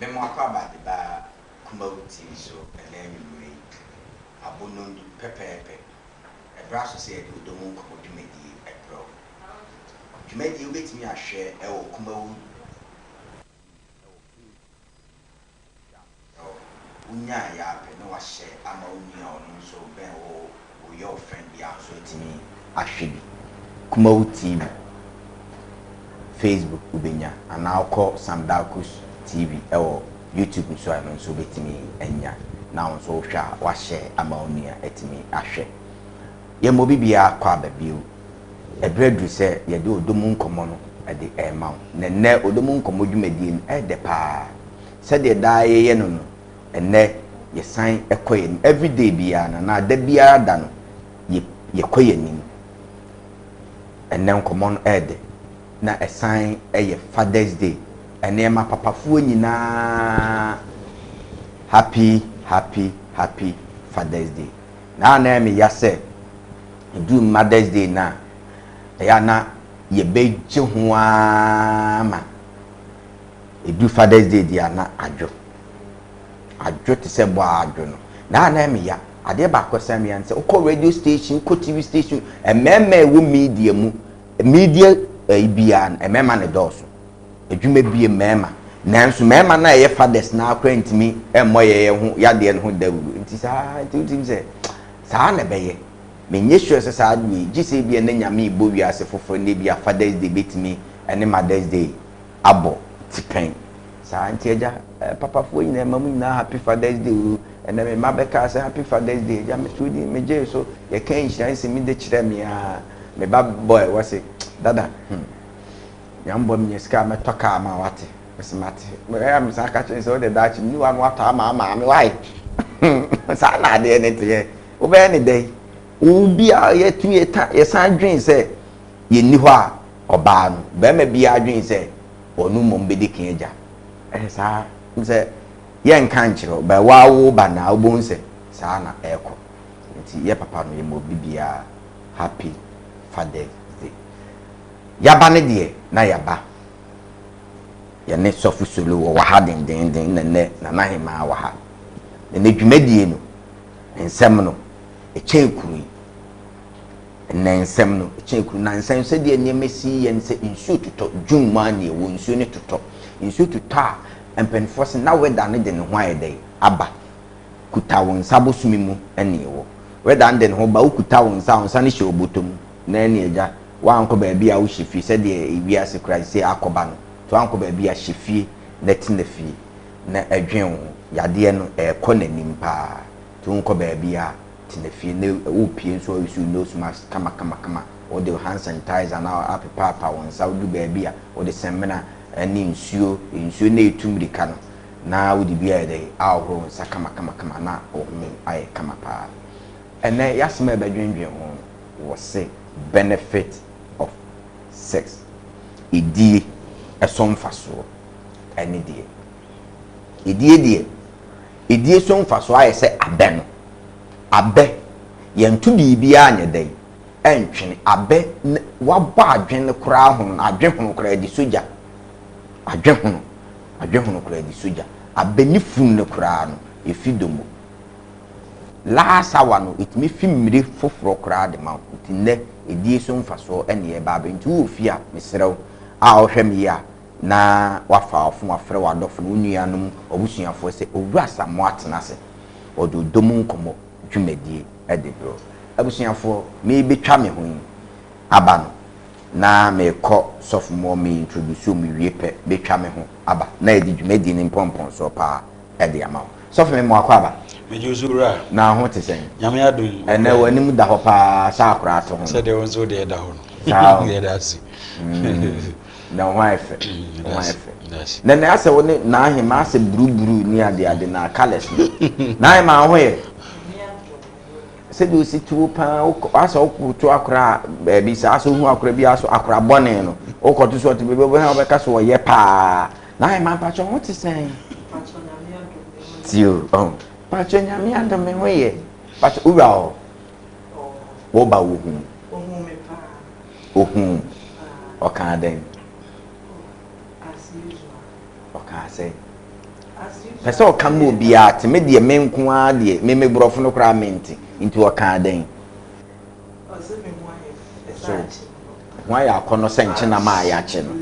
Memo akaba de ba Kumawu TV so enenwe abono pepepe e bra so se de odomu Nkomo dwumadi ebro dwumadi obetimi ahwe e wo Kumawu unya ya pe no wahye ama unia ono so ben wo your friend bia so etimi ahwe bi Kumawu TV Facebook ubenya anako Samdakus TV ewo YouTube so ano so betimi enya na so hwa wahye ama onia etimi ahwe ye mo bibia kwa babio ebredu se ye de odomu Nkomo no e de ema ne odomu Nkomo dwumadi e de pa se de daaye ye no no enne ye san ekoye everyday bia na da bia da no ye koye nim enne Nkomo no e de na esan eye Father's Day ene ma papafuo nyina happy Father's Day na me yase do Mother's Day na ya na ye beje ho ama do Father's Day dia na adwo te se bo adwo no na me ya ade ba kwasam ya nse uko radio station ko TV station ememe wo media mu media ibian emema ne doso edwuma bie mema nanso mema na ye fathers na akwa ntimi emoye ye ho yade ne ho dawuru nti saa nti se saa na beye menye sure se saa dwe gise bie na nyame ibo wiase fofo ne bia Father's Day betimi ene Mother's Day abo tipen saa nti eja papa fo nyina mamu nyina happy Father's Day ene me mabeka se happy Father's Day ja me tudi me je so ye kan hyan se mi de kire me a me bad boy wase dada yambo mi ska me toka ma wate smart me am sa ka chen so de da chi ni wa no ata ma me why sa na de ne te o be ni dey o bia ye tu ye ta ye san dwen se ye ni ho a oba no be ma bia dwen se onu mo mbedi kan eja sa se ye nka nchiro be wa wo ba na obon se sa na eko nti ye papa no ye mo bibia happy Father's Day yaba ne de na yaba ye ne sofu solo wo ha den ne na hima wa ha ne dwumadie no ensem no e chenkuru ne ensem no e chenkuru na ensem se de ne mesi ye nse insu tuto dwumma ne wo insu ne tuto insu tuta empenfo se na weda ne de ne ho ayede aba kuta won sabo sumi mu ene wo weda ne ho ba ukuta won sa ne hye obotom na ene eja wanko ba bia wo hyefi se de ewiase krai se akoba no to wanko ba bia hyefi na tinefi na adwen yade no ekọ nanim pa to wanko ba bia tinefi na wo pie so awisu nose mask kama o de hand sanitizer na apapa won sa du ba bia o de semena ani nsuo na etumrika no na wo de bia de ahoro nsa kama na o aye kama pa ene yasema ba dwendwen ho wo se benefit of sex idie esomfaso ene die idie somfaso aye se abe no abe yentu bibia anyedai entwene abe wabọ adwen kura ho adwen ho kura di soja adwen ho kura di soja abe ni fun ne kura no efidomo last hour no it me fimire foforo kura de ma tinne edie so mfaso ene e ba be ntu ofia mesrew a ohwem ya na wafa ofo afre wadofo no nuanom obusuafo se Owura Asamoah atenase ododomu Nkomo dwumadie e de bro abusuafo me betwa me ho aba no na me ko sophomore me introduce me wie pe betwa me ho aba na e di dwumadie ni pompon so pa e de ama sophomore mo akwa aba mejuzura na ho te sen nyame adum ene wani mu da ho pa sa akra ato ho se de wonzo de da ho no de da si na ho efe na na ase woni na ahima ase buruburu ni ade na colors na ahima ho ye se do si tu pa aso okutu akra bi sa aso hu akra bi aso akra bone no okotu so te bebe ha obeka so ye pa na ahima pa cho ho te sen tio pacho nyame adome ho ye pacho ura o wo ba wo hu me pa ohun okan den as usual okan say pese o kan mo bia te me de me nko a de me brofo no kra menti into o kan den so why akono se nche na ma ya che no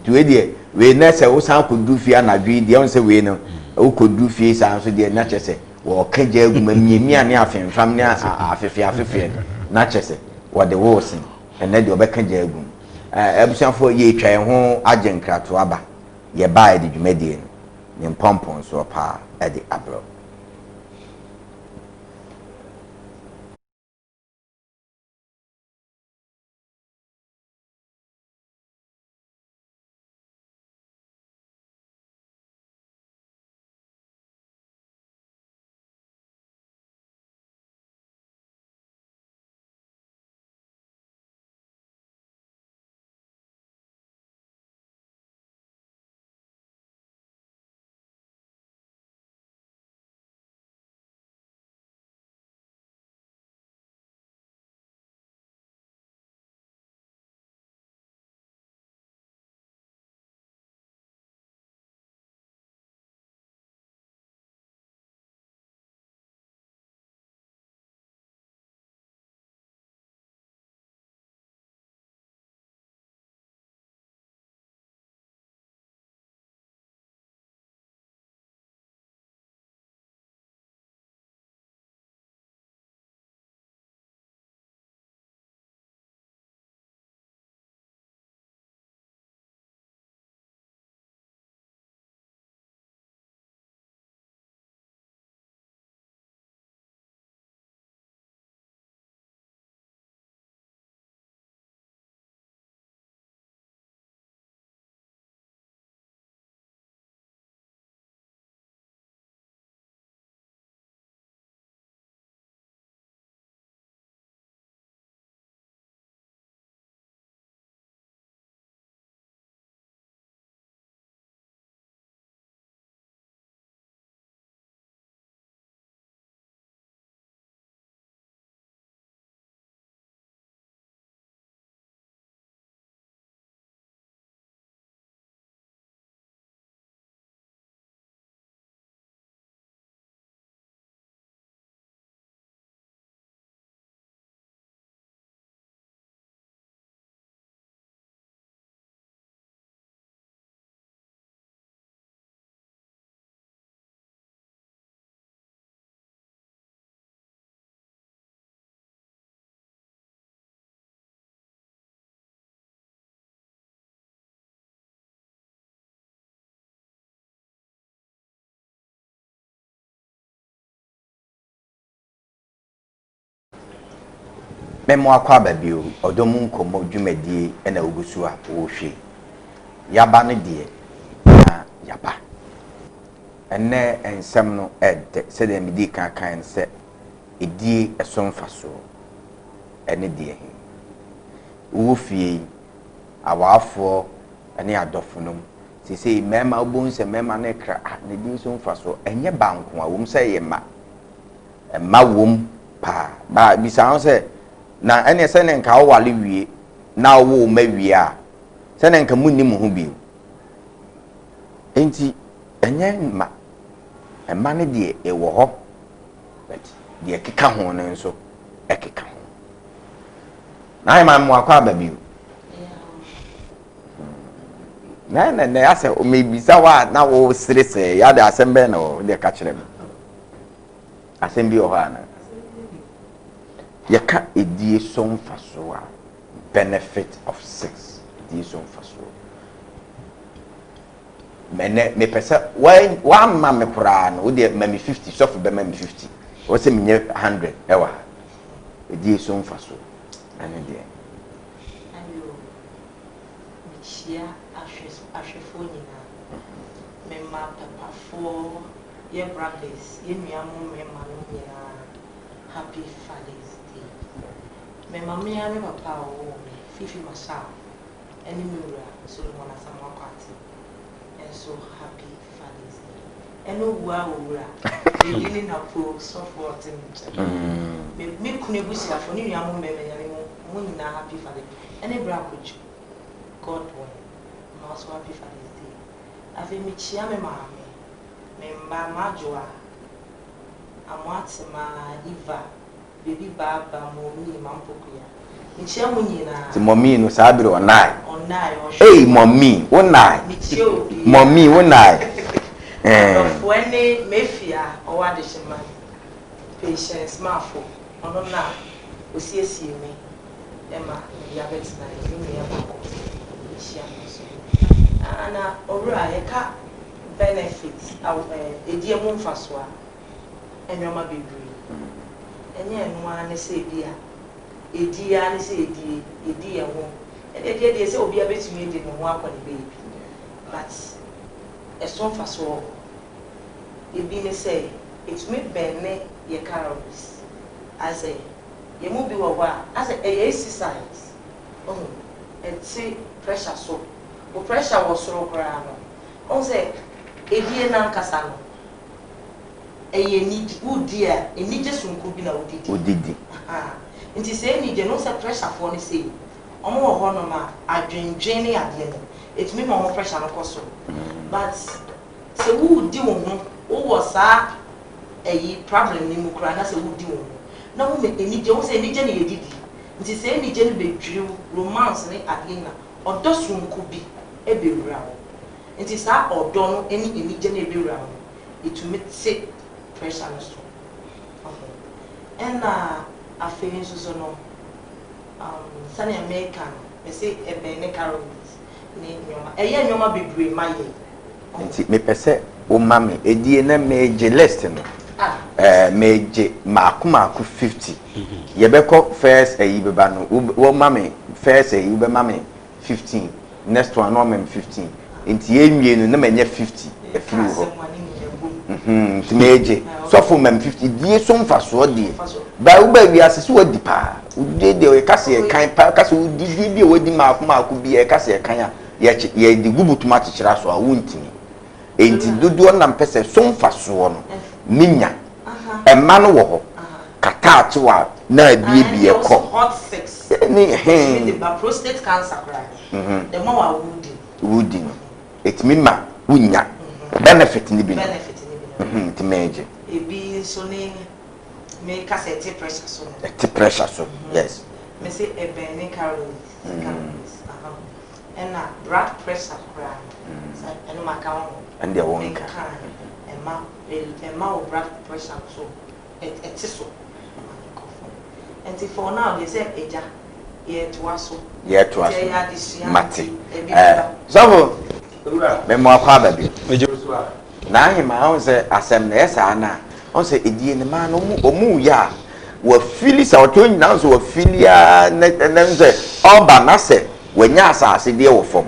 to we de we na se wo san kodu fie anadwe de on se we no wo kodu fie san so de na che se wo kaja aguma miemia ne afenfam ne afefe na che se wo de wo sin ene de obeka ja agum abusanfo ye twan ho agenkrato aba ye ba de dwumadie no ne pompon so pa e de abro memo akwa babio odomu nkomo dwumadie na ogusu a wo hwe yaba ne de na yaba enne ensem no ede se de medi kan se edie esomfaso ene de he wo fie awafo ene adofonom sisi mema obon se mema ne kra ne di somfaso enye banko a wom se ye ma wom pa ba bisan se na ene se ne nka wo wale wie na wo ma wie a se ne nka munni mu ho bio enti enye ma ne de e wo ho but de keka ho ne nso ekeka ho na ma mo akwa ba bio na ase o me bisa wa na wo sirese ya da asembe na wo de ka kire me asembi o ha na yaka edie somfaso a benefit of sex edie somfaso me pesa wa ma me kura no de ma me 50 so for be ma me 50 o se me 100 ewa edie somfaso ane de ayo chia ahwefo nyina me ma papa fo ye brothers ye nuamo me ma no nyina happy Father's Day me ma me ame papa o me fifi masha eni me wura so Owura Asamoah kwati and so happy Father's Day eno Owura e na pro so for them me kunebusi afo ni nuamo me me nyane mo nyina happy Father's Day ene bra kochu God one also happy Father's Day. Ave me chia me mama memba majwa amwatima iva baby baba mommy mampokuya nche munyina ti mommy no sabire onai o hey mommy onai mommy onai When Mefia or what is man patience marfo ono na osiesie me Emma diabetes na me abako shia so ana Owura yeka benefits edi emu mfaso a enyoma bebre enye enu ane se bia edi ya ne se edi ya ho edi se obi abetumi edi no ho akọ ne baby but eson faso ebi ne say it me benne ye calories as a ye mu bi wo as a exercise and pressure so o pressure was so kra no on say ebi na nkasa no need udi a eni jesu nko bi na odidi nti say ni je no say pressure for ni say omo wo ho no ma adwendwen ne ade no it me mo pressure no koso but say who di wo ho wo was a problem ni mu kra na say who di wo na mo me eni je wo say eni je ne yedidi nti say eni je ne bedwiri romance ne ade na odo so nko bi e bewura wo nti sa odo no eni je ne bewura wo it me say pressure no so okay and afei so no sani American me say ebe ne calories ni nyoma nyoma bebre maye nti me pese o mame edie na meje list no meje maku 50 ye beko first ayi beba no wo mame first ayi be mame 15 next one no mame 15 nti enwie no na menye 50 e free ho nti meje so for mame 50 die so mfaso die ba u ba wi asese wadi pa u de o kase e kan pa kase u di bi wadi maku bi e kase e kan a ye di gubutuma kikira so a wuntini enti dodo na mpese so mfaso no minya emma no wo ho kaka achewa na bie ko hot sex ni the prostate cancer cry the more woody no it mima wunya benefit ni bi ti meje ebi so ni me cassette pressure so yes me say ebene calories and blood pressure cry and my count and they won't Emma blood pressure so it is so and for now they say eja ye to aso mate so me mo akwa baby na hima on say asem na esa na on say edie ne ma no omu ya wa fili sa oto nyina so wa filia na say oba na say wanya asase de wo fom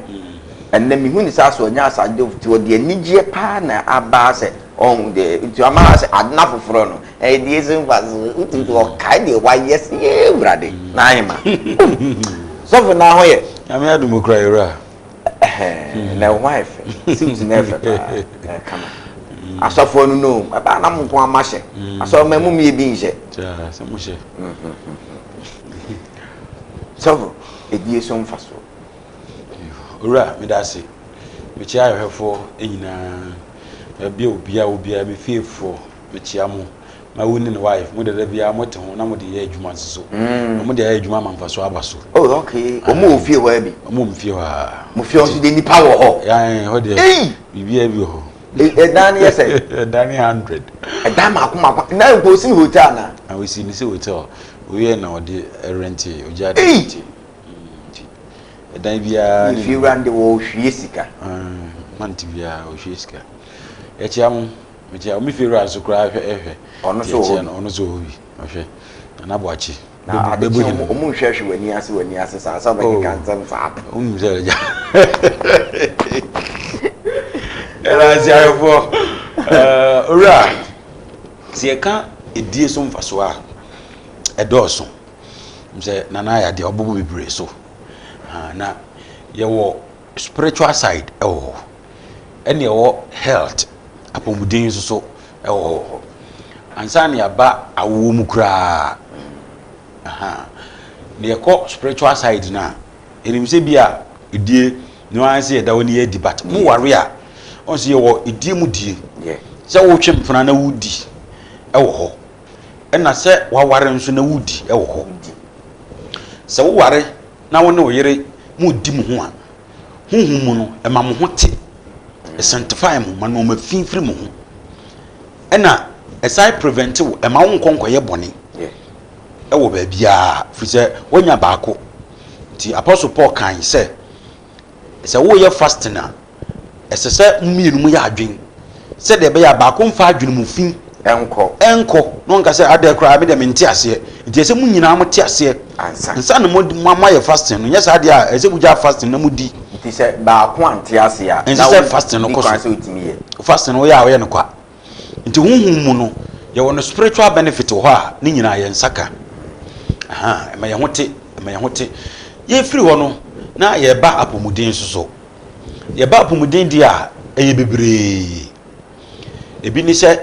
enne mi hu ni sa so wanya asase de de anigye pa na aba say on de nti ama say adna foforo no e de ezin fazo utu to kai de wa yes ye brade na hima so for na ho ye ami adum kra yura na wife seems never come asofo no no aba na mo ko amahye aso mamu mi bi nje ja se mo hye so edie so mfaso ora me da se me chia ahwefo enyina bia obia me fiefo me chia mo ma woni ne wife mo de bia mo te ho na mo de ye adwuma so mo de ye adwuma ma mfaso abaso oh okay o mo ofie ho abi mo mfie ho mo fie so de nipa wo ho ya ho de bibia bi ho dan yese dan 100 dan makoma na go si hotel na we si ni se hotel we na o de rent o ja de dan bia if you run the wo hwie sika man ti bia o hwie sika e chia mo me chia mi fira so kra ehwe ono so bi ohwe na boachi na bebu o mu hwehwe wani ase sa ba kan zam sa o mu je ja era si ayefo ora si e kan edie so mfaso a edoso mse nana ya de obobo bebre so na ye wo spiritual side ene wo health apomudin so ansa ne aba awo mu kra ne ko spiritual side na enim bia edie no anse da woni e debate mu ware a on se ye wo edie mu die sɛ wo twem fana na wudi ɛwɔ hɔ ɛna sɛ waware nso na wudi ɛwɔ hɔ sɛ wo ware na wo ne wo yere mu di mu ho a honhom mu no ɛma mo ho te sanctify mo ma no ma finfiri mo ho ɛna ɛsai prevent wo ɛma wo nkonkoyɛ bɔne ɛwɔ ba bia fi sɛ wonya baako ti apostle Paul kan sɛ wo yɛ fasting a ɛsɛ sɛ mmienu mu yɛ adwen sɛ de be ya baako mfa adwen mu fin enko no nka sɛ ade kra me de mente ase nti sɛ mu nyina mo te ase ansa na mo yɛ fasting no nyɛ sɛ ade a ɛsɛ mu gya fasting na mu di nti sɛ baako ante ase a na sɛ fasting no koso fasting no yɛ a wɔyɛ no kwa nti honhom mu no yɛ wɔ no spiritual benefit hɔ a ne nyina yɛ nsaka ɛma yɛ ho te yɛ firi hɔ no na yɛ ba apomuden so yɛ ba apomuden di a ɛyɛ bebree ebi ni sɛ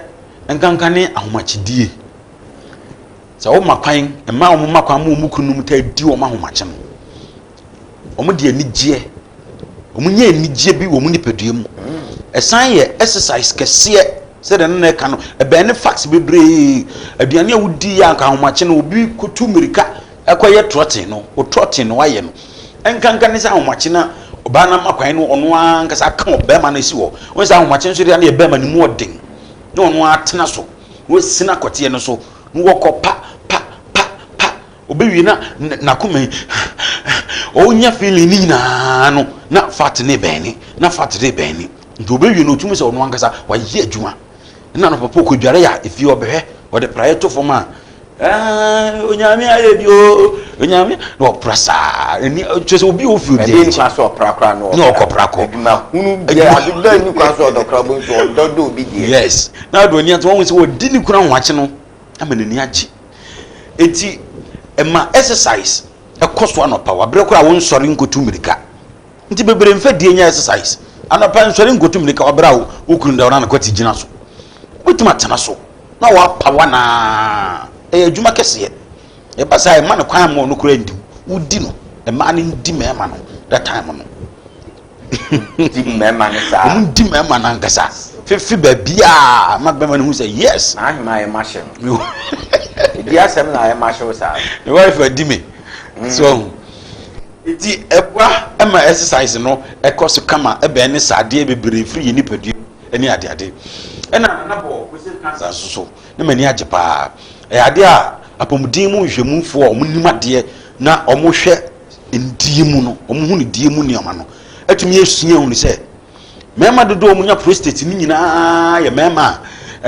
nkankane ahomachidie sɛ wo makwan ɛma wo makwan mu kunum ta di wo mahomachie no wo de anigye wo nye anigye bi wo mu nipadua mu ɛsan yɛ exercise kɛseɛ sɛ de na ka no ɛbɛn ne facts bebree aduane a wodi ya nka ahomachie no obi kutu mirika ɛkɔyɛ trotting no o trotting no ayɛ no nkankane sɛ ahomachie na oba na makwan no ono ankasa ka obema na si wo won sɛ ahomachie nso de na ebema ne mu odin na ono atena so wo sina kote no so no wokɔ pa obewi na kuma o nya feeling ni na no na fat ne bɛni na fat de bɛni nti obewi no tumi sɛ ono ankasa wa ye adwuma na no papa ko dware ya efi obehwe o de prayer to forma onyame aye bio onyame no prasa ni chose obi o feel dey ni kwaso prakra no prako ma hunu bia adida ni kwaso dokra bo so dodo obi die yes na do ni anto won se wo di ni kura nwache no amene ni agye enti ema exercise ekoso anopa wa bre kura won sori nkotu mirika nti bebre mfa die nya exercise anopa nsori nkotu mirika wa bra wo kuru nda na kwati gina so wotuma tena so na wa pa wana adwuma kɛseɛ ɛba sa ɛma no kwan mo no kura ndi wudi no ɛma ne ndi mɛma no that time no di mɛma ne sa ndi mɛma na nkasa fefi ba bia ma bɛma ne hu sɛ yes ahima yɛ mahye no di asɛm na yɛ mahye sa the wife adi me so iti ɛbwa ɛma exercise no ɛkɔ so kama ɛbɛn ne sadeɛ bebree firi yɛ nipadua ɛne ade ɛna na bɔ ko sɛ cancer so ne mani agye paa ade a apomudin mu nhwemufo a omunimade na omohwe ndie mu no omuhu ne die mu nioma no atumi esua hu ne se mema dodo omunya prostate ni nyina ya mema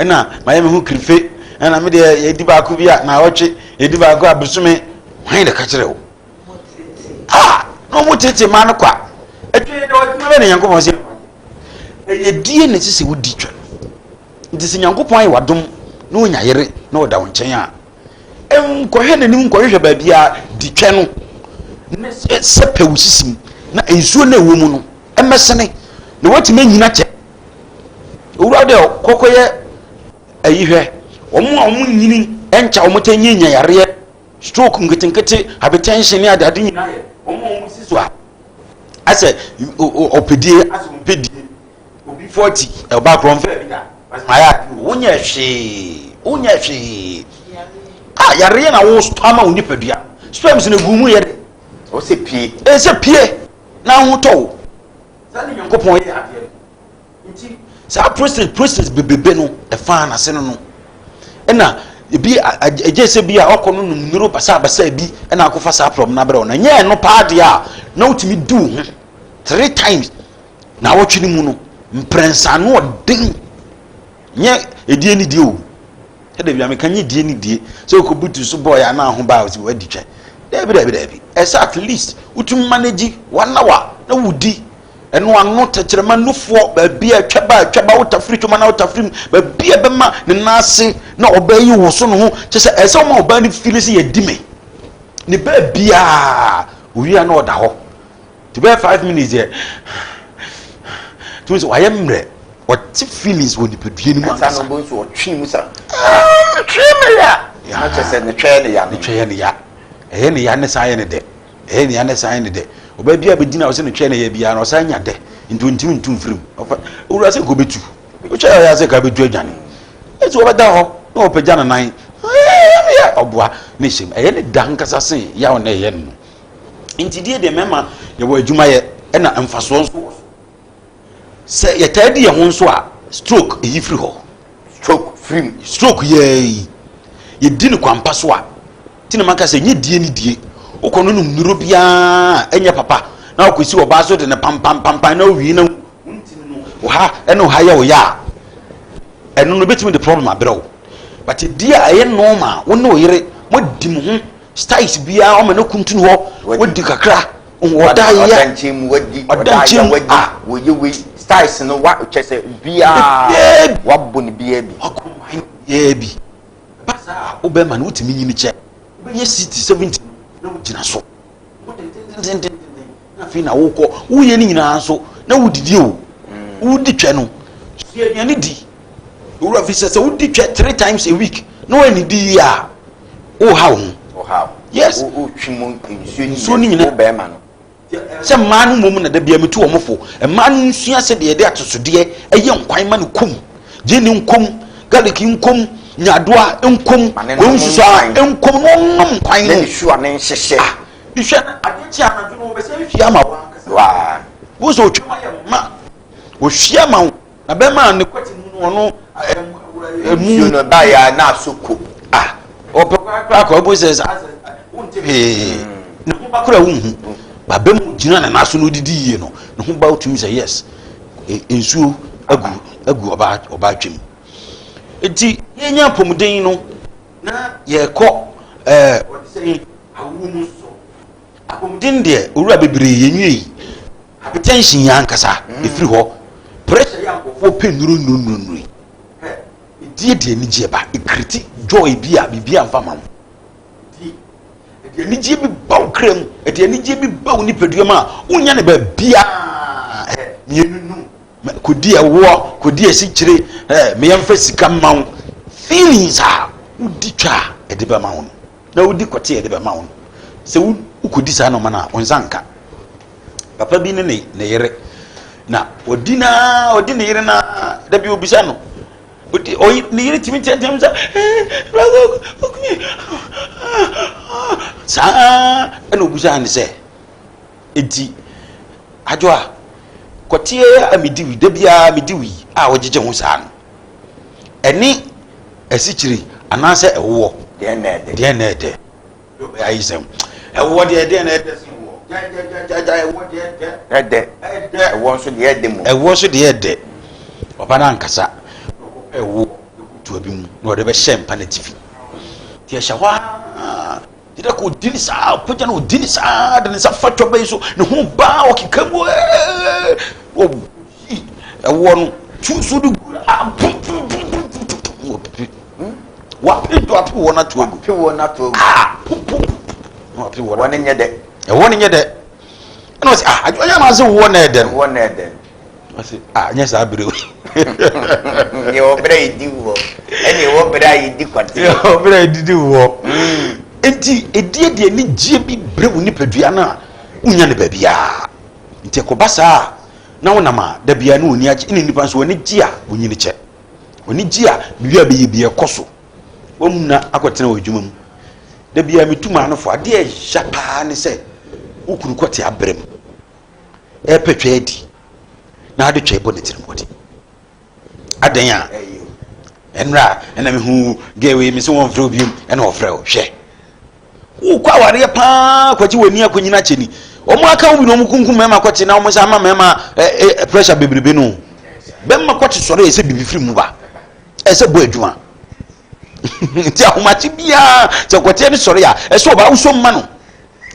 na maye me hu krife na me de yedi ba ko bia na wotwe yedi ba ko abusume hwan de ka kire wo no motete ma no kwa atwe de wotuma be ne yankopon se die ne sese wodi twa nti se yankopon ayi wadom no nya yere no da wonchen a enkohwe nanim nkohwe ba bia di twa no ne se pewusisim na ensuo na ewo mu no emesene na watime nyina che owura de kokoye ayihwe omo nyini encha omo tanye nya yare stroke nketenkete hypertension ne adade nyina ye omo siso a ase opedie ase opedie obi 40 e ba kronfa bi da maya wonya hwe yare na wo stama wo nipadua sperms na gumu ye o se pie na ho to sa ne yankopon ye ade nti sa process bebebe no e fa na se no na ebi ejese bi a okono no nuro basa bi na akofa sa problem na bere na nye no paade a na utimi du ho 3 times na wotwe ni mu no mprensa no odin nye edie ni die o ede bia me kan nye die ni die so ko butu so boy ana ho ba o si wadi twa debi esa at least utum manage 1 hour na wudi eno ano tekyerema nufo ba bia twaba wotafiri twoma na wotafiri ba bia bema ne nase na obayi wo so no ho kyese esa ma oba ni feel se yedime ne ba bia owia na oda ho to be 5 minutes here to so ayemre what feelings when you put in one sana bo so twi mu sa twi me ya kyese ne twa ne ya ne ya ne saa ne de ne ya ne saa ne de oba bia be dina o se ne twa ne ya bia na o saa nya de ntuntim firim owura se ko betu which I say can be Johnny. It's over there, no pajana nine. Obwa, Nishim, any dankas are saying, Yaw Nayan. Indeed, the member, you were Jumaya, and I'm fast one. Say a teddy and one swap, stroke, ye free ho. Stroke, yea. Ye didn't come passwa. Tinamaka say, ye dear, Okonum Nurubia, and your papa. Now we see a basso and a pam, no, we know. And no higher, ya. And no between the problem, bro. But dear, I am normal. One no, you're what dim styles be our man, no come to know what the crack. What I am, what you wish styles and what chess be what bunny baby. Yaby. But Oberman, what mean in the check? Yes, 70 no so. Nothing I walk, we any answer. No, did you? Who did channel? Any D. Owura visitors would did 3 times a week. No any dia. Oh how? Yes. Oh chimo in Bearman. Some man woman at the BM to Omofo. A man she said the idea to dear a young quiman cum. Jenny cum, garlic cum, Yadua cum, cum, quine sure name she. You shall I didn't know Yama. Who's Ochima? Was Shiama? A Bearman the question no. You know, buy not so cool. Or Papa says, no, but Bem Jinan and National did you know, no about him say yes. In so a good about him. It's Yanya Pomodino. Ye caught saying a woman so. I come in there, Urabi, ye attention, Yankasa, if you ho. Pressure for pen run. Dear Nijeba, a critic joy be a family. The Nijibi bow cream, at the Nijibi bow nipediama, Unyanebe Bia. Could dear war, could dear century, may emphasis come mount. Feelings are Udicha at the Bamount. No dicote at the Bamount. So who could this anomana on Zanka? Papa being a nere. Now, or dinner, W. Bisano. But oh, near to me, tell them, sir, and Obuzan say, Eti, Adwa, Cotier, Amidi, Debia, Midui, our Jijan, any a century, and answer a war, dear Ned, I say, a war, dear Ned. I want to hear them. I was to hear them. Opanankasa. A war to be no ever shame panative. Dear Shawa, did I go dinis out, put on dinis out, and it's a fat base, no whom bow, come away. Oh, a one, two so do what did one not to one to one in your day. A one in your day. And I was one then. I said, yes, I believe. You're very do, and you were very different. You're very do. Indeed, a dear need GB Brewni Pediana, Union Babia. Tekobasa, now Nama, the Bianu, Niach, in advance when it Gia, when you check. When it Gia, be a cosso. Womna, I got to know you. The Biami 2 man for a dear Japan said, who could quote a brim. A petrati. Now the chair bonnet in body. Adaya, and Ra, and I who gave me someone through him and offer share. Who quawaria pa, what you were near Quinachini. O Maka, we no Mukunku Mama Quatin, almost Ama Mama, a pressure baby Beno. Bemma Quatis, sorry, said be free mover. As a boy, Juan. Tell much be so quatin, sorry, as so about some man.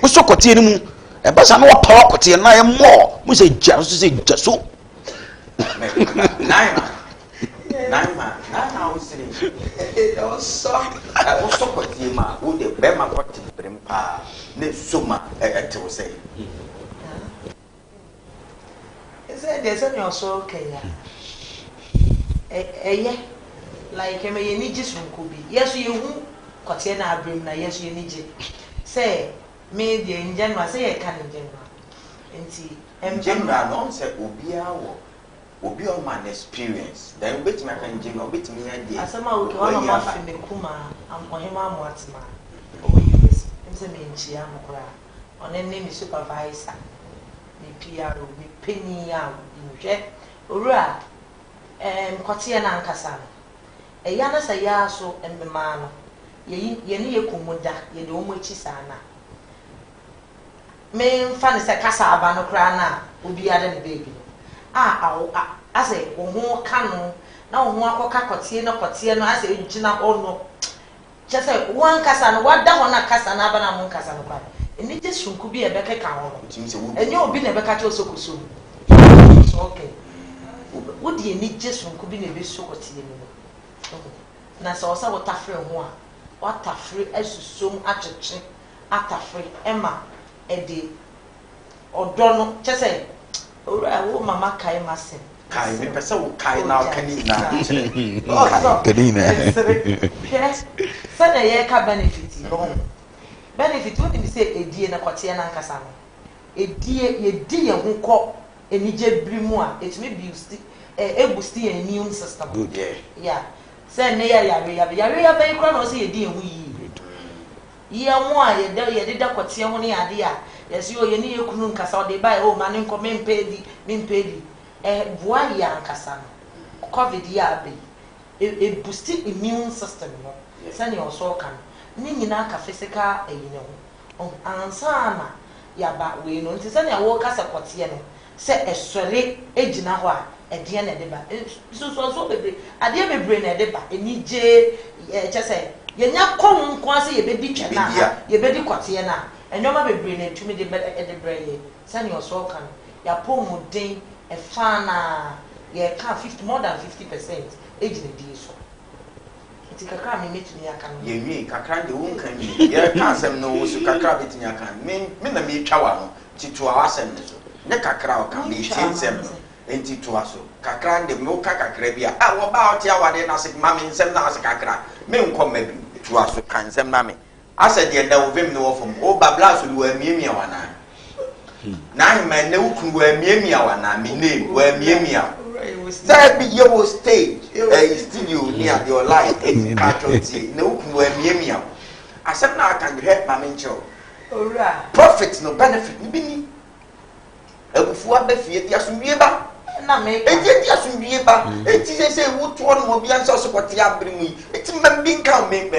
Was so quatin, a person no power, and I am more. We say just so. Nine, I was saying, it was so. I was so quite him, who the Bema got to bring pa, ne suma, to say. Is it there's any also okay? Eh, like I mean, you need just from Kubi. Yes, you won't cut in our brim, yes, you need it. Say, me the in general, say I can in general. And see, and general, don't say Ubia. obi on man experience then bet me can jim bet me idea asama okay one ma fi me kuma am ohima amoatema o US nse me nchia mkora one ne mi supervisor mi PRO mi penny a nhwe Owura kwatie na nkasa no eya na sa ya so emmema no ye ne yekomuda ye de omo echi sana me mfa ne se kasa aba no kra na obi ade ne baby ase wo ho ka no na wo ho akoka kwatie no ase ejina ono chese wan kasa no wada ho na kasa na aba na mo kasa no kwa eni je sunku bi ebeke ka ho enye obi na ebeka che osokoso so okay wodi eni je sunku bi na ebe sokotie no na so osa wotafre ho a watafre asusom acheche atafre ema ede odono chese Owura wo mama kai masem kai me pesa wo kai na kani na kani na yes sana ye ka benefit no benefit what me say edie na kwatie na nkasa no edie ye di ye ho kɔ enije brimu a it may be boost your immune system good yeah say ne ya be kra no say ye di ye ho yi ye mo a ye de da kwatie ho ne ade a yesi o ye ne yekunu nkasa o de bai o ma ne nko mempedi boa ya nkasa no covid ya be boost immune system no sani o so kan ni nyina ka physical eyine ho ansa na ya ba we no nti sani awo kasa kwatie no se esore ejina ho a ede na de ba so bebre ade bebre na de ba enije chese ye nya kom nko ase ye bedi twena ye bedi kwatie na enyoma bebre na tumi de breye sani oso kan ya pomuden e fa na ye ka 50 more than 50% ejina di so iti kakra me metumi aka no ye wi kakra de won kan mi ye ka asem no wo so kakra betumi aka me na me twa wa no titu awasem ne so ne kakra o kan me tiensem no enti to aso kakra de me ka kakra bi a wo ba o tia wa de na se ma me nsem na ase kakra me nkom ma bi to aso kan nsem na me asa de na wo vim no wo fom o babla so wo amiemia wa na ma na ukun wo amiemia wa na me name wo amiemia that be your stage studio near your life casualty na ukun wo amiemia asem na kan help ma me ncho Owura profit no benefit ni bi ni abufu abafie ti asumwie ba na me eti asumwie ba eti se wo to no mo bia nso sokote abre mu eti mambi nka me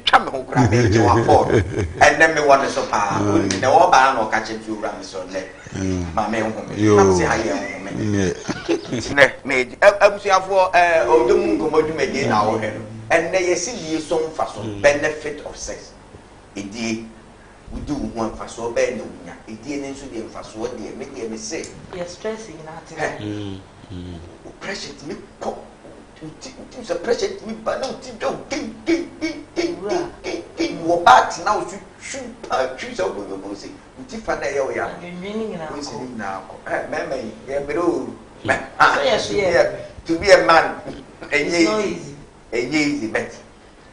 twa me ho kra me je wa for and then me want so pa na wo ba na o ka che ti Owura me so le ma me ho me na se ha ye ho me ne me abusuafo odomu Nkomo dwumade na wo he no and na yesi die so mfa so benefit of sex edi we do one for so bad no nya edie ne nso de mfa so de me say you stressing na ate pressure me ko you so pressure me ba no ti do wo bat now shoot so go say ti fa na ye o ya meaning na ko na ko me ye bro so yes to be a man it's easy but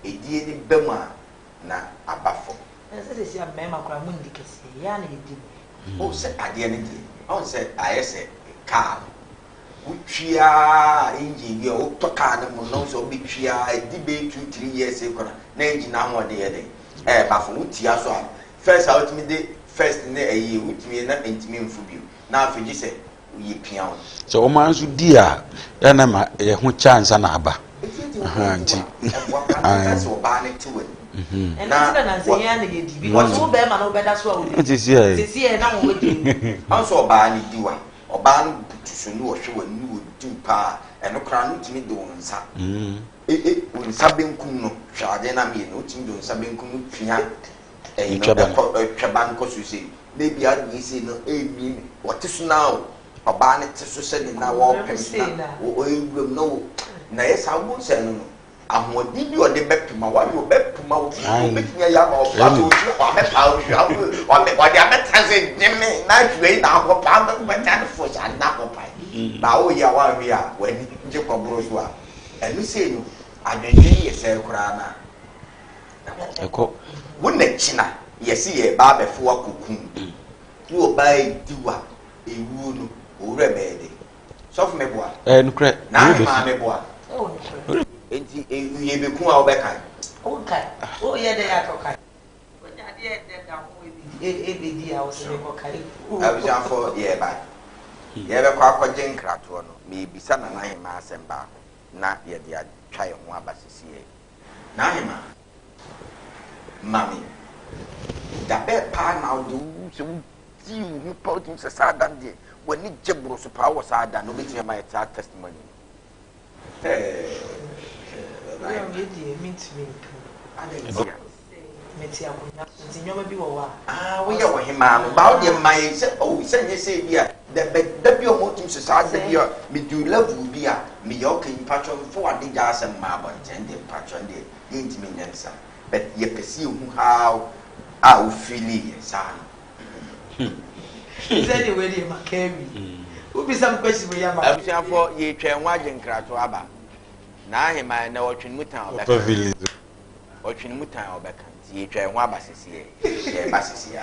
edie ni bema na abafo say say am mema kra mu ndikese ya na edi o se ade ne di on se ayese car utwia engine bi o to car na mo no so bi twia edi be 2-3 years e kora na engine na ho de ye de bafo utia so a first out me de first ne ayi utimi na entimi mfu bi na afiji se yi pia o so o man so di a ya na ma ye ho chance na aba nti so ba ne tiwe and na say ya na ye di because wo be ma no be da so a wo nti sie na wo di anso ba ne diwa oba no butusu no hwe wani wo di pa eno kra no timi de wonsa wonsa benkum no hwade na me no timi de wonsa benkum no twia twaban ko so sei maybe a ni sei no mi wotesu na oba ne tesu se ni na wo pem na wo ewuram no na yesa wo se no ahodi bi ode bepuma wa yo bepuma wo betnya ya ma o pa to wa me pa o wa me wa dia metanse nyeme na hwei na ko pa me tan fo ja na ko pa ba o ya wa wi a wani je ko bro so a enu se no adwendwen ye se kura na eko wona china yesi ye ba befo akokun ni o ba diwa ewu no Owura bede Soft meboa. No crack. Na ma meboa. Oh, no. Enti ye be ku a obekan. Okay. Oh, yeah, they are okay. When I did that down with the house, they were okay. Abujan for ye ba. Ye be kwa akɔgye nkratoɔ no. Me bisa na na hema asɛm ba na ye de atwa ye ho abasisi ye. Na hema. Mami. Da be pa na o de so ti hu pa o tim se sa dan de. Wani jebro so pa wo sa dan no be ti ma ye ta testimony. I am ready, meet me. Meti akonya nti nyoma bi wo wa wo ye wo hema no ba wo de mai se o se nye se bi a da bi o motum se sa da bi a me do level bi a me yo kan patron fo ade ja asem ma ba chen de patron de yenti me nyansa but ye pesi hu how a wo feeli ye sa is anyway dey makari who be some question we ya ma abusia fo ye twen wa genkrato aba na hema na wo twen mutan obeka o twen mutan obeka ye twa ho abasisi ye basisi ya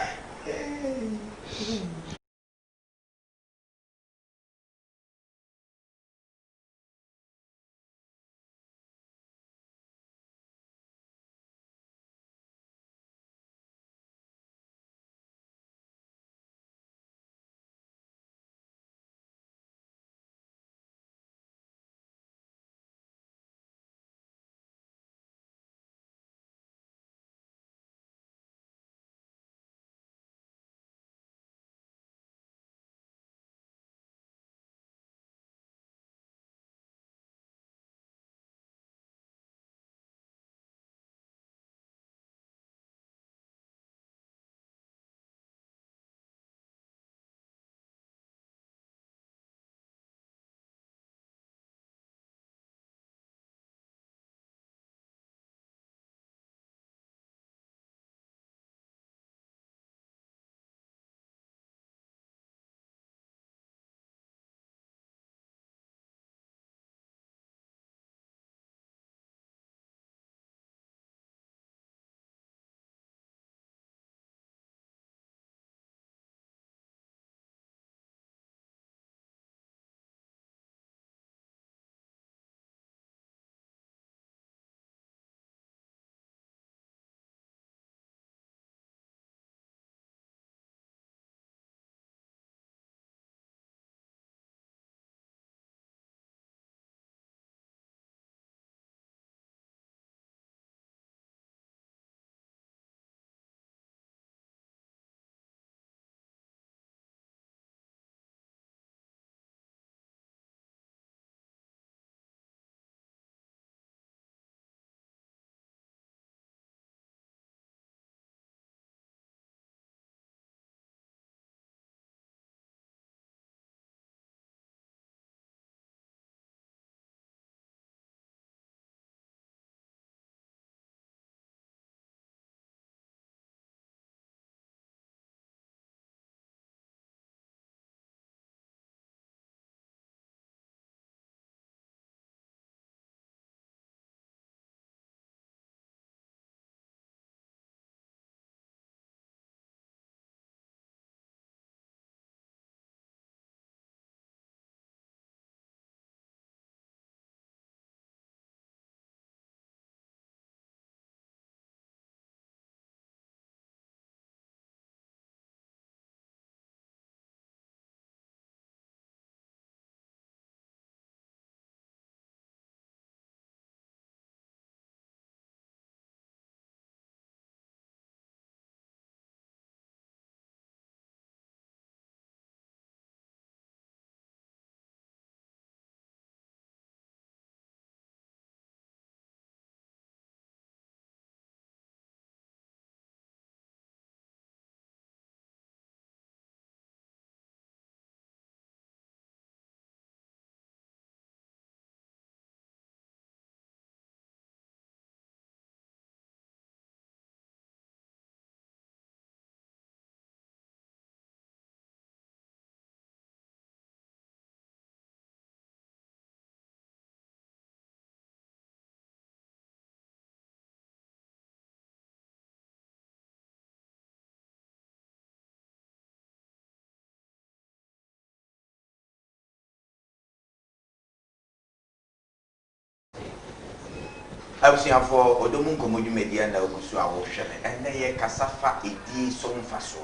abusuafo odomu Nkomo dwumadi na ogusu a wo hwe ne enne ye kasafa edi so mfaso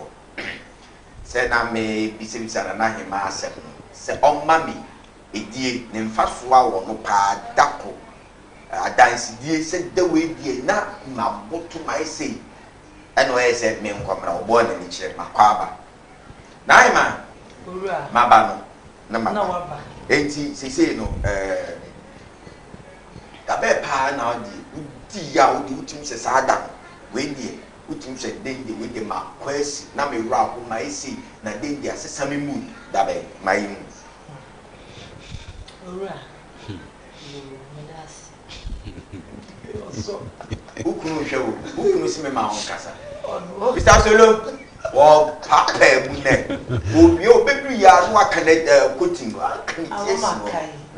se na me bisibisa na hema asem se omma mi edie ne mfaso a wo no pa dako adansidie se dawe die na maboto mai sei eno ese me nkomra obo na ni kire makwaba na hema Owura maba no na maba na waba enti sesei no abe pa na odi ya odi utim se sada we die utim se dende we de ma kwesi na me wura ko ma esi na dende asesa me mu da be mai mu Owura so ukunu hwe wo ukunu si me ma ho kasa ono Mr. Solo wo papa mu ne obi obedru ya no aka na coaching aka ti esi no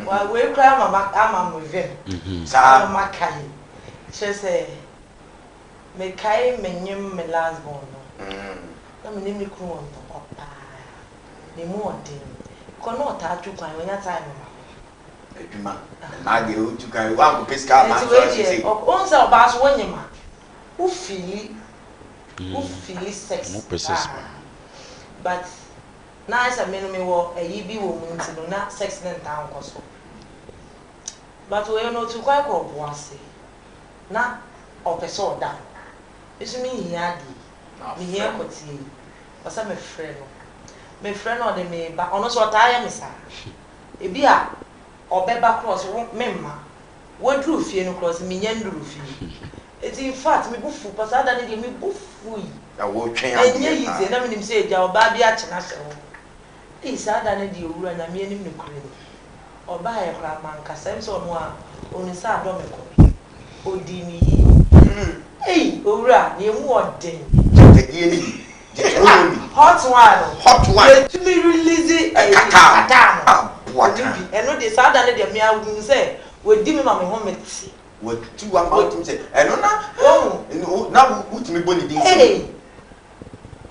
wa we kra ama mo vem sa makai chese me kai menyem me last born no na me nimi kru on papa ni mu odin ko no ta atu kwan we nya time ma eduma na de otu kan wa ko pesca ma so say on se oba so wonyema u feel sex but na isa me no me wo ayi bi wo mu nti no na sex na ntan ko so but we no to kwa ko boase na opeso da isu mi hia di mi hia ko ti wasa me frɛ no de me ba ono so ta ya me sa ebi a obeba cross memma wodru fie no cross mi nya ndru fie it in fact me bufu pasada ne de me bufu yi ya wo twen enye yize na me nim se eja oba bi a chena se ho e sada ne de owura nya me anim ne kure oba ye kra man kasa so no a oni sa do me ko odi ni yi owura ne mu odin edie ni hot one to me release kata eno de sada ne de me awu se wodi me ma me ho meti watu wa ma utim se eno na utimi bo ni din se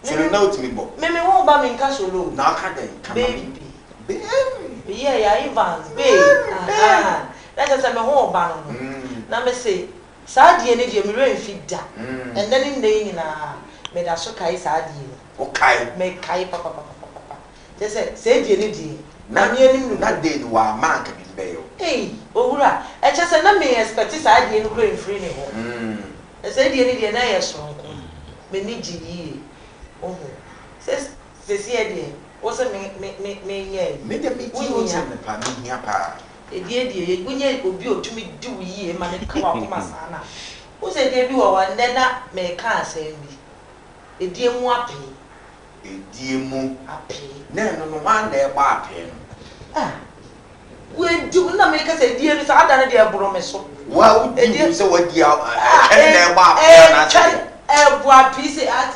so na utimi bo me won ba me nka solo na aka den baby yeah ya Evans let's say me ho ba no na me say saa die ne de me re mfi da and then ndey nyina me da so kai saa die o kai me kai papa say die ne die na me anim na de no wa man ka bi be yo owura e che se na me expect saa die no kro mfiri ne ho say die ne die na ye sonko me ni gyi oho se sie die wo se me nye me de me ti o se me pa me hia pa die gunye obi otumi di wo yie ma ne ka wa koma sana wo se die bi wo wa nde na me ka asem bi edie mu ape na no man na e ba ape no we du na me ka se die no sa ada ne de eboro me so wa wo di se wa di na e ba ape na se bu ape se at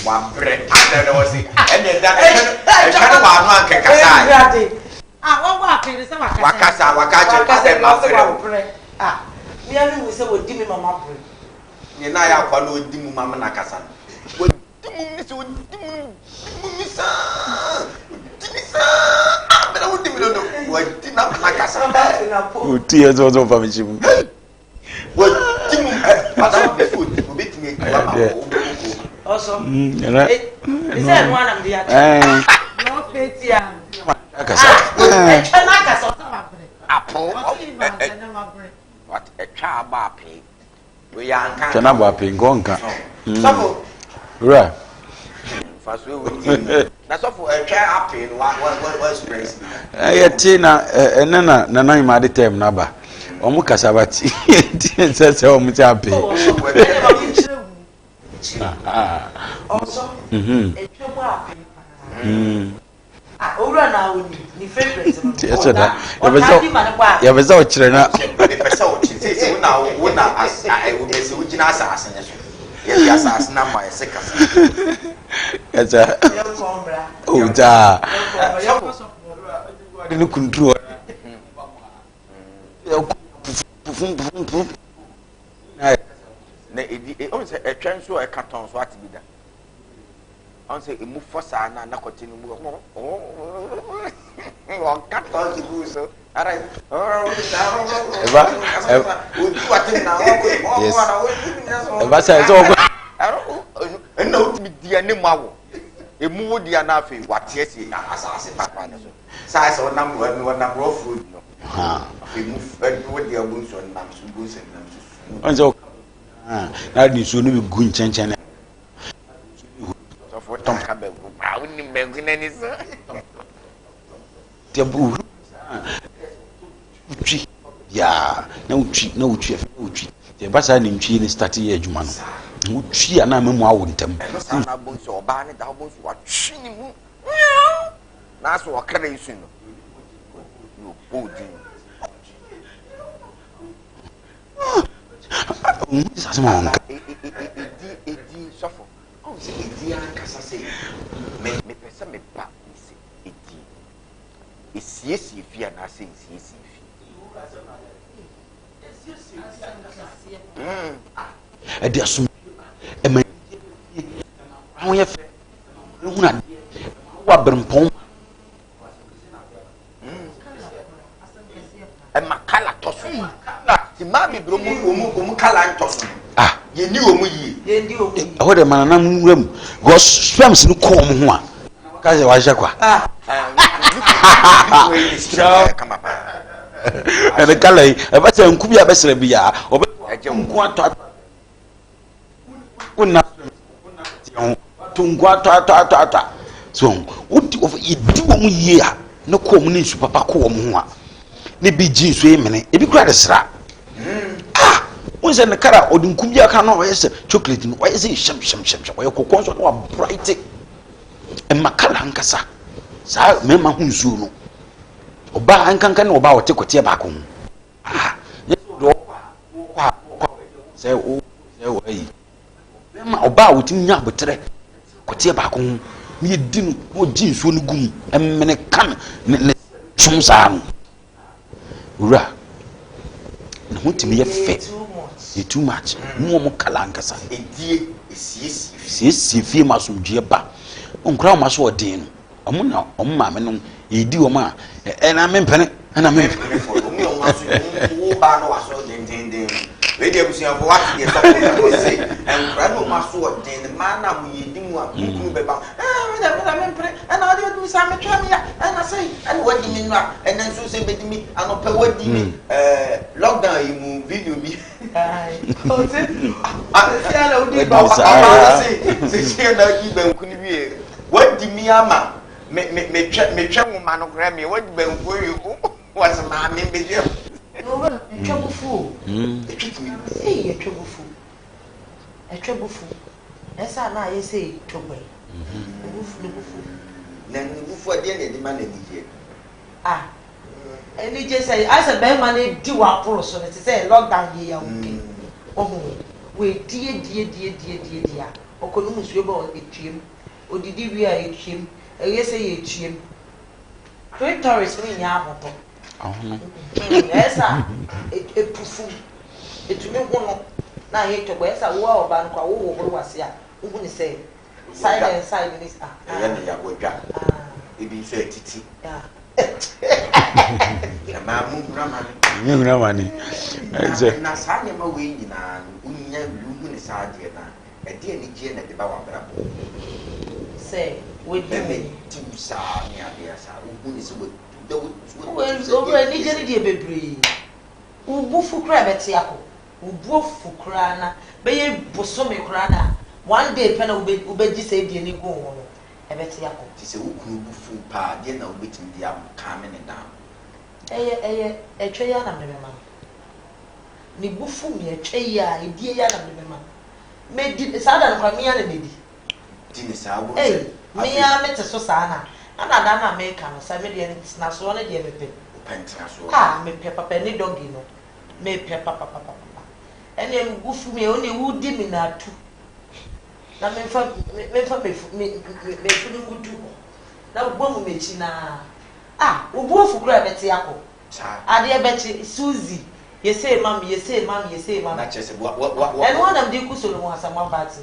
wa bre ada na wo si e de da e ka wa no anke kasa wa wa ape se wakasa wakache ma bre mi ani mu se wo di mi mama bre ni na ya kwa no odi mu mama na kasa wo di mu mi se wo di mu mi sa abena wo di mi no wo di na kasa o ti e zo fa mi chimu wo di mu ada be food wo bit mi kwa ma wo also is there one am dia no petia akasa na kasa apo what a chaba pe we are kan chana ba pe ngonka sabo right faso we na so for a try ape what stress ti na enena na nan ma de tem na ba omu kasabati se omu ti ape also etwebo ape owura na oni ni favorite no eso da ya beza o kire na pesa o kire se wona asai wo bese wo gina asase ne so ya asase na ma ese kasa esa o da ni kuntrol na edi o se etwen so e katon so atibida on say emu fosa na continue mu on cut all the goose so alright eba say so no mi dia ne mu awo emu wo dia na afi wate ase asase papa na so sai so nam ro food no ha afi mu wo dia bu so nam so bu se nam so on so na di so no bi gu nchenchen so for tom ka be gu ba woni be gu na ni so te bu twi ya na utwi te ba sa ni ntwi ni start ye adwuma no utwi ana memu awo ntam no sa na bo so oba ne da bo so wa twi ni mu na so wakara isu no yo bodi sasema wonka edi sofo on se edi akasa se me pesa me pa se edi esiesie fi ana se esiesie fi edi asum ema ho ye fe huna wa brempon makala tosu ti ma bi bro mu kala ntosu ye ni omu yi ho de manana nwuram go swams no ko mu ho a ka je wa jakwa kama pa ene kala yi e ba se nku bi abesere bi ya obe nku ato kunna tungu ato so udi of idi wo mu yi a ne ko mu ne su papa ko mu ho a ne bi ji so emene e bi kura de sra wonse ne kara odinkum bi aka no oyese chocolate no oyese sham oye kokon so no bright e makala nkasa sa mema hu nsuo no oba ankanka ne oba wote kote ba ko ne do kwa se o yi mema oba wotim nya botre kote ba ko ne di no o ji nsuo no gum emene kan ne chum sa no ura na hotimi ye fe too much mo kalankasa edie esiesie fie masomdue ba onkra o maso odin no omo na omo ma me no edi o ma na mempene na mempene for me o maso wo ba no waso den we dey busia for what dey talk about say enkra no maso odin ma na mo yedi mu a kunu be ba na mempene na odi do sa me twa me ya na say and wadi mi no and then so say be di mi anope wadi mi lockdown yi mu video bi o se a la odi ba se na yi ben kunu bi wadi mi ama me twa mo ma no gra me wadi ben ko yi was ma me be je no etwabufu etwabufu esa na ye say togbe bufu na ni bufu ade na di ma na ni je eni je say asa be ma na di wa poro so ne say lockdown ye ya oke ohu we die dia okonu musuo ba o etwiem odidi wi a etwiem eye say ye etwiem great tourist ni nya aboto esa epufu etumi hono na ye to gbe esa wo oba nkwa wo wo wase a ugu ni say side ni ya ne ya wodwa ebi so etiti ya ma mu grama ni na sa ne ma we nyina unya ugu ni sa de na e de ni je na de ba wa bra say we do me ti sa ni abia sa ugu ni so well ni jeri die bebre ubufu kra beti akọ ubufu kra na be ye bosome kra na one day pena ubeji say die ni go ho e beti akọ ti se ukunu bufu pa die na ubetim dia ka me ne down etwe ya na me ma ni bufu mi etwe ya edie ya na me ma me di sada no kwa mi ya na me di ni sa bo mi ya me te so sa na ana da na me ka no sa me de na so na de me pe pentra so me pe papa ni dogi no me pe papa ene ngufu me oni wudi mi na atu na me fa me fu ni ngudu na gbo mu mechi na obu ofu kura beti akọ ade beti Suzy ye say mam na chese and one of the kusolo mo Asamoah party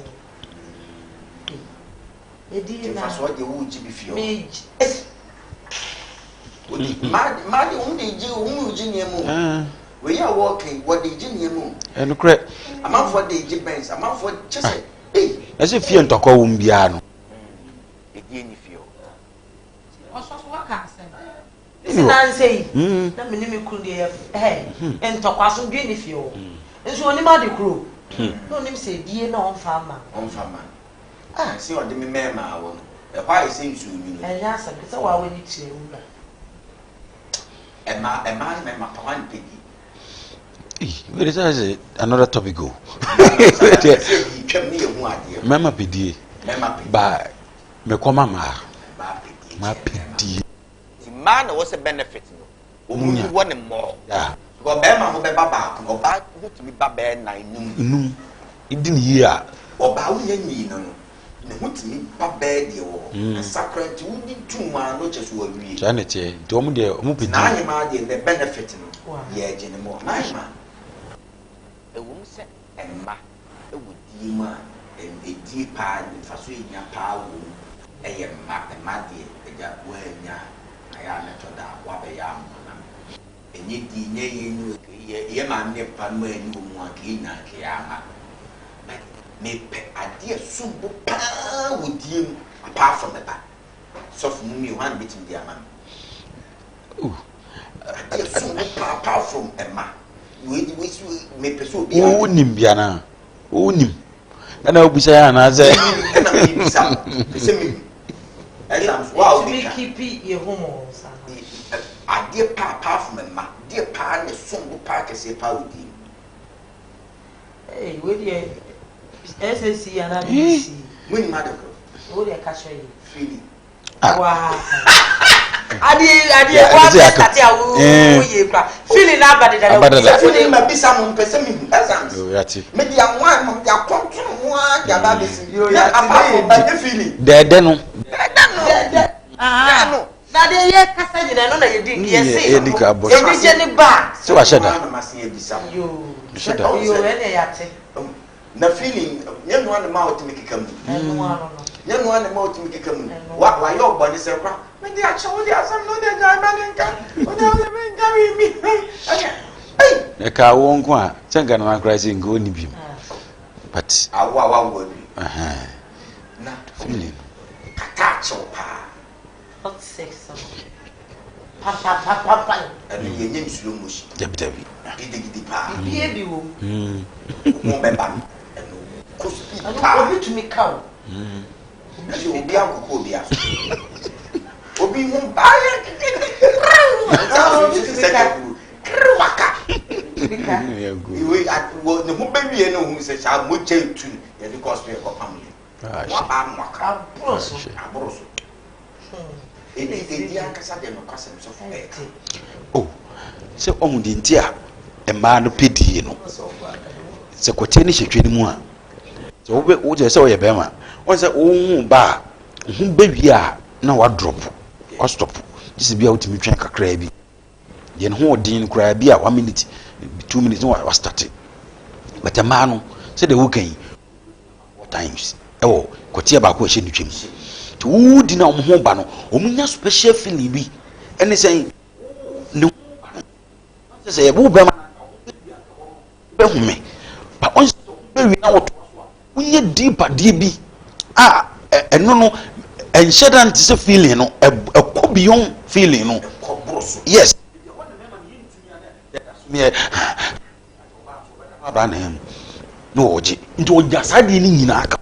Edi na. Faso de wo ji bi fio. Me. Ma de um de ji um ji niemu. We are walking what de ji niemu. And correct. Amafo de ji bens, amafo chese. Eh, as if you ntoko wo mbia no. Edi ni fio. Oso so waka asem. Isi na nsei. Na me ni me kunu de ntokwa so dwe ni fio. Nso oni ma de kuro. No nim se die na on fama. Ah, see what the mema awon. E why say you you know. Enya asem se wa wani tire wura. Emma mema pawan pedi. Where is another topic go? Mama pedi. Ba me koma ma pedi. The man was a benefit no. Omu won more. Yeah. Go be ma ho be baba ko ba ho tumi ba be nan num. Idin yi a oba wo nya nyi no. Ne ho tumi ba be de wo. Sacrament wo di tuma no cheso wa wi. Janete, do mu de omu pedi. Na ma de the benefit no. Ye je ne mo. Na ma. E wo se emma e wo di ma e di pa ni faso nya pa wo. E ye ma de e ja wo nya aya na to da wa be ya mo na. Enye di nye ye nu ye ma ne pa no ani wo mu aka na ke ya ma. Me pe ade sumbu pa wo di mu apart from that. So for me one bit in the man. Ade sumbu pa apart from Emma. We me person bi o nim bia na o nim na obisa ya na ze na me bisa se me exams wow we keep your home sa ade pa apart from Emma de pa ne sumbu pa ke se pa odi we dey SSC and ABC when madam we dey catch you feeling wow adi wa start ya wo ye pra feeling na abadada feeling ma bisa mo pese me exams yati me dia wan mo dia control mo dia ba be si ya apart feeling de no no na de ye kasa nyina no na ye di ye say ye di ka bo e di je ni ba se wa sheda yo ene yate na feeling nyɛ no ane ma otimi keka mu nyɛ no ane ma otimi keka mu wa yɛ ɔbɔ ne sɛ kwa me de akyɛ wo de asam no de gya ba ne nka wo de me nka mi e ka wo nko a chenga na kra se ngo ni bi but awa wo bi na feeling kata akyɛ pa hot sex pa ɛno yɛ nyɛ slow motion dabi gidi pa bie bi wo mo be ba ɛno kosi pa obi to me cow obi akoko obi aso obi mo ba yɛ waka iwe wo ne ho bawie no hu sɛ sa mo gye tu yɛ de cost yɛ ko pam yɛ wa ba mo aka abroso edi akasa de no kwasem so fo oh se omu de ntia e ma no pedie no se kote ni hwetwe ni mu a se wo je se wo ye be ma won se wo hu ba hu bawie a na wa drop wa stop disi bia utimi twen kakra bi ye no ho din kra bi a 1 minute 2 minutes wa start but ma no se de wo kan what times e wo kote ba ko hye ni twem to wo di na ho ba no omunya special feeling bi ene sen ne se bu be ma be hu me ba on be wi na wo unye deeper die bi a eno no enhyeda nti se feeling no ekọ beyond feeling no yes me ba na hem no oje nti oja sade ni nyina aka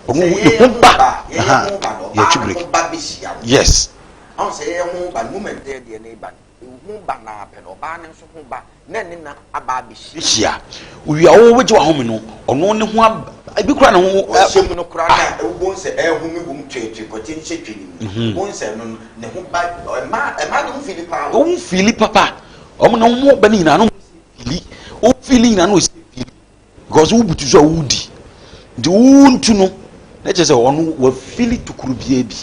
omo ne ba ya chibrik yes on say e ho ba moment there de ne ba hu ba na pe no ba ne so hu ba na ne na aba bi hia wi awo weje wa home no ono ne ho abi kura ne ho hyem no kura na e wo se e hu mi bum twetwe ko tin hye twini wo se no ne ho ba ma ne ho fili pa o mu fili papa omo na ho ba ni na no fili o fili na no fili because wo butu so wo di de wo ntu no na je se ono wa fili tukuru bia bi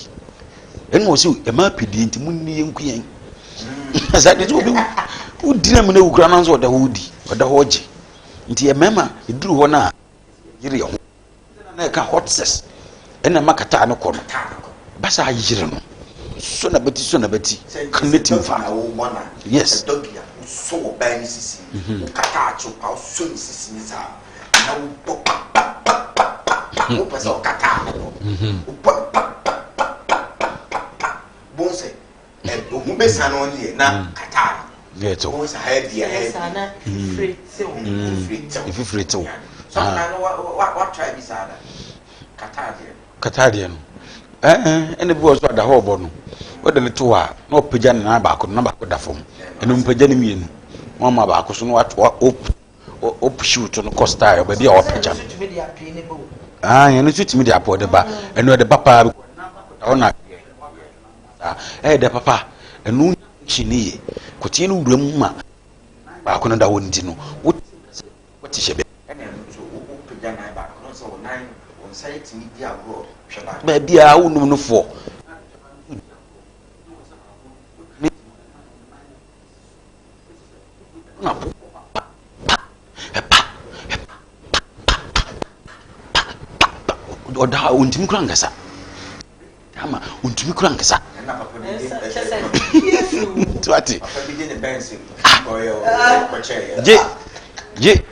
enu o se e ma pedi nti munni yenku yen asa de obi wo di na me na wukura na so da ho di da ho je nti e mema eduru ho na yire ho na ka hot sex ena makata no kono basa ayire no so na beti connecting fa yes dogia so oban sisi kata acho pa so sisi ni sa na wo o pesa o kata no bonse o mu besa no nie na kata yeto bonse ha dia sana free so na no what try bi sada kata dia no ene bi wo so da ho bo no wode ne to a na opagya ne na ba ko na ba ko da fom ene mpagya ne mienu mama ba ko so no op shoot no costa yo ba dia opagya ene shoot me dia po de ba ene de papa ona de papa enu chiniye ko tie no wuram ma ba ko no da wonti no wo ti shebe ene so opagya na ba ko so nine on site ni dia go hweba ba bia wonum no fo na oda untimi kura ngasa ama untimi kura ngasa na papa tuati papa bi de bensin oyo koche je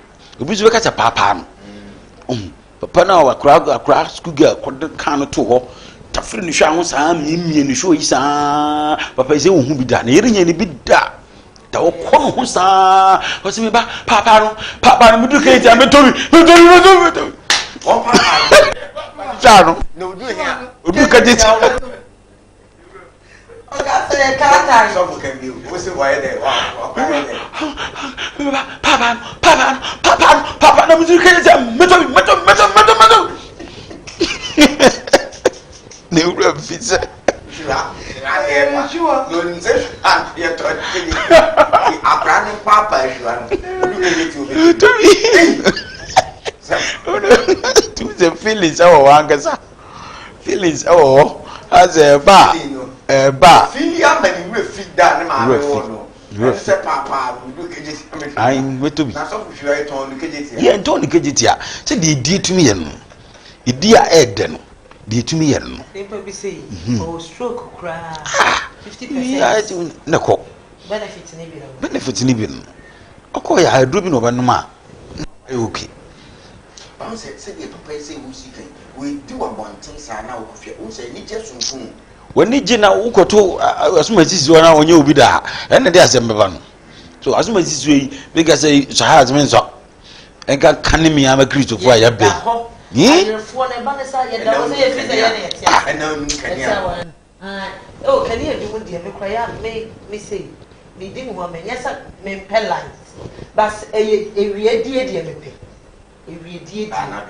obi zo ka cha papa no papa na wa kura school girl ko kan to ho tafiri ni hwa ho saa miemie ni hwa yi saa papa ise wo hu bi da na yere nya ni bi da da wo ko ho saa o se me ba papa no mi du ke ti ametobi o papa Chano. no do here Odu ka je. Oga say kata. So can be. We say why there? Wow. Papa, na music ke je. Meto. Ne ura fisa. Sure. No nse. Ya to ke. Abrani papa sure. Odu ke je tu. Tu the feelings wangasa. Feelings as a bar. Filia many we feed down my no. Se papa look at this. I wait to be. Na so fu you turn look at it. Yeah, don't look at it here. Say the to me no. Idia head no. The to me no. People be say stroke cry 50%. Yeah, nako. Benefit ni bi no. Okoya hydro bi no ba no ma. Okay. I said the papa say we do a one thing now. We say ni just soon. When ni gina ukoto asuma sisi wana onye obi da ene de asem beba no. So asuma sisi yi because say shahaz men so enka kanimi ama Christopher ya be. Ayefo na ba na sa ya da wo say e fi say ya na ya tia. Na nu kania. Oh kania du mu de me kwa ya me say me di mu me nyesa me impellant. Bas ewie die me pe. Ewiedie na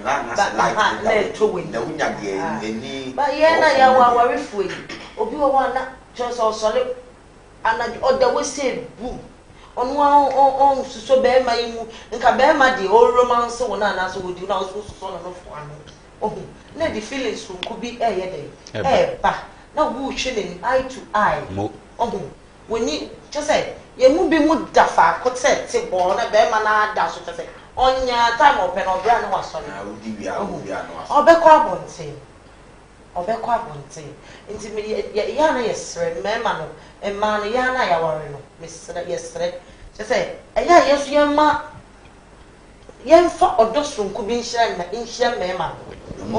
like to win na unya de eni ba ye na ya wa warefu yi obi wo na just osole ana oda we say boom onu on suso be ma yimu nka be ma de o romance wona na so wodi na so na no fo ano ohu na the feelings ko bi ye dey ba na wo hwe eye to eye ohu woni just say ye mu bi mu dafa ko te bo na be ma na da so te onya time open obra no waso na udi wi a no waso obekọ abonte nti me ya na yesre mema no emma no ya na ya ware no mesre yesre se eya yesu yema yemfa odosonko bi nhira na nhira mema no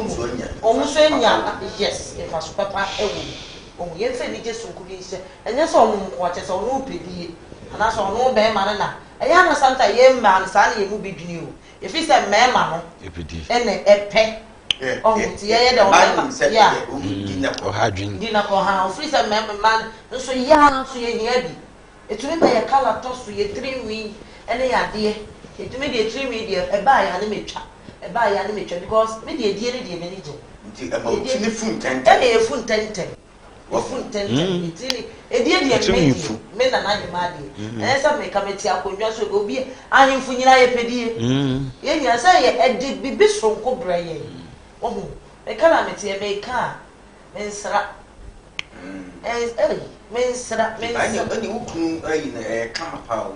omuso nya yes efa so papa ewu yemfa ni je sonko bi nhira enya so omum ko ache so no pedie ana so no be ma na eya na santa yemma na sa na yemu bidwini o efi se mema no epedi ene epe ti ye de o ya o hadwin dina ko ha o fi se mema man so ya so ye hia bi etumi na ye kala to so ye 3 wi ene ya de etumi de 3 wi de e ba ya na metwa because me de die ne de me ni je nti about tini fun ten e fun ten itini edie de me na na ma de esa me kameti akonwa so obi ahemfu nyina ye pedie ye nya say ye ede bibi sonko braye ohu e kala meti e me ka me nsra Mensra ani ukunu ayi na kama pa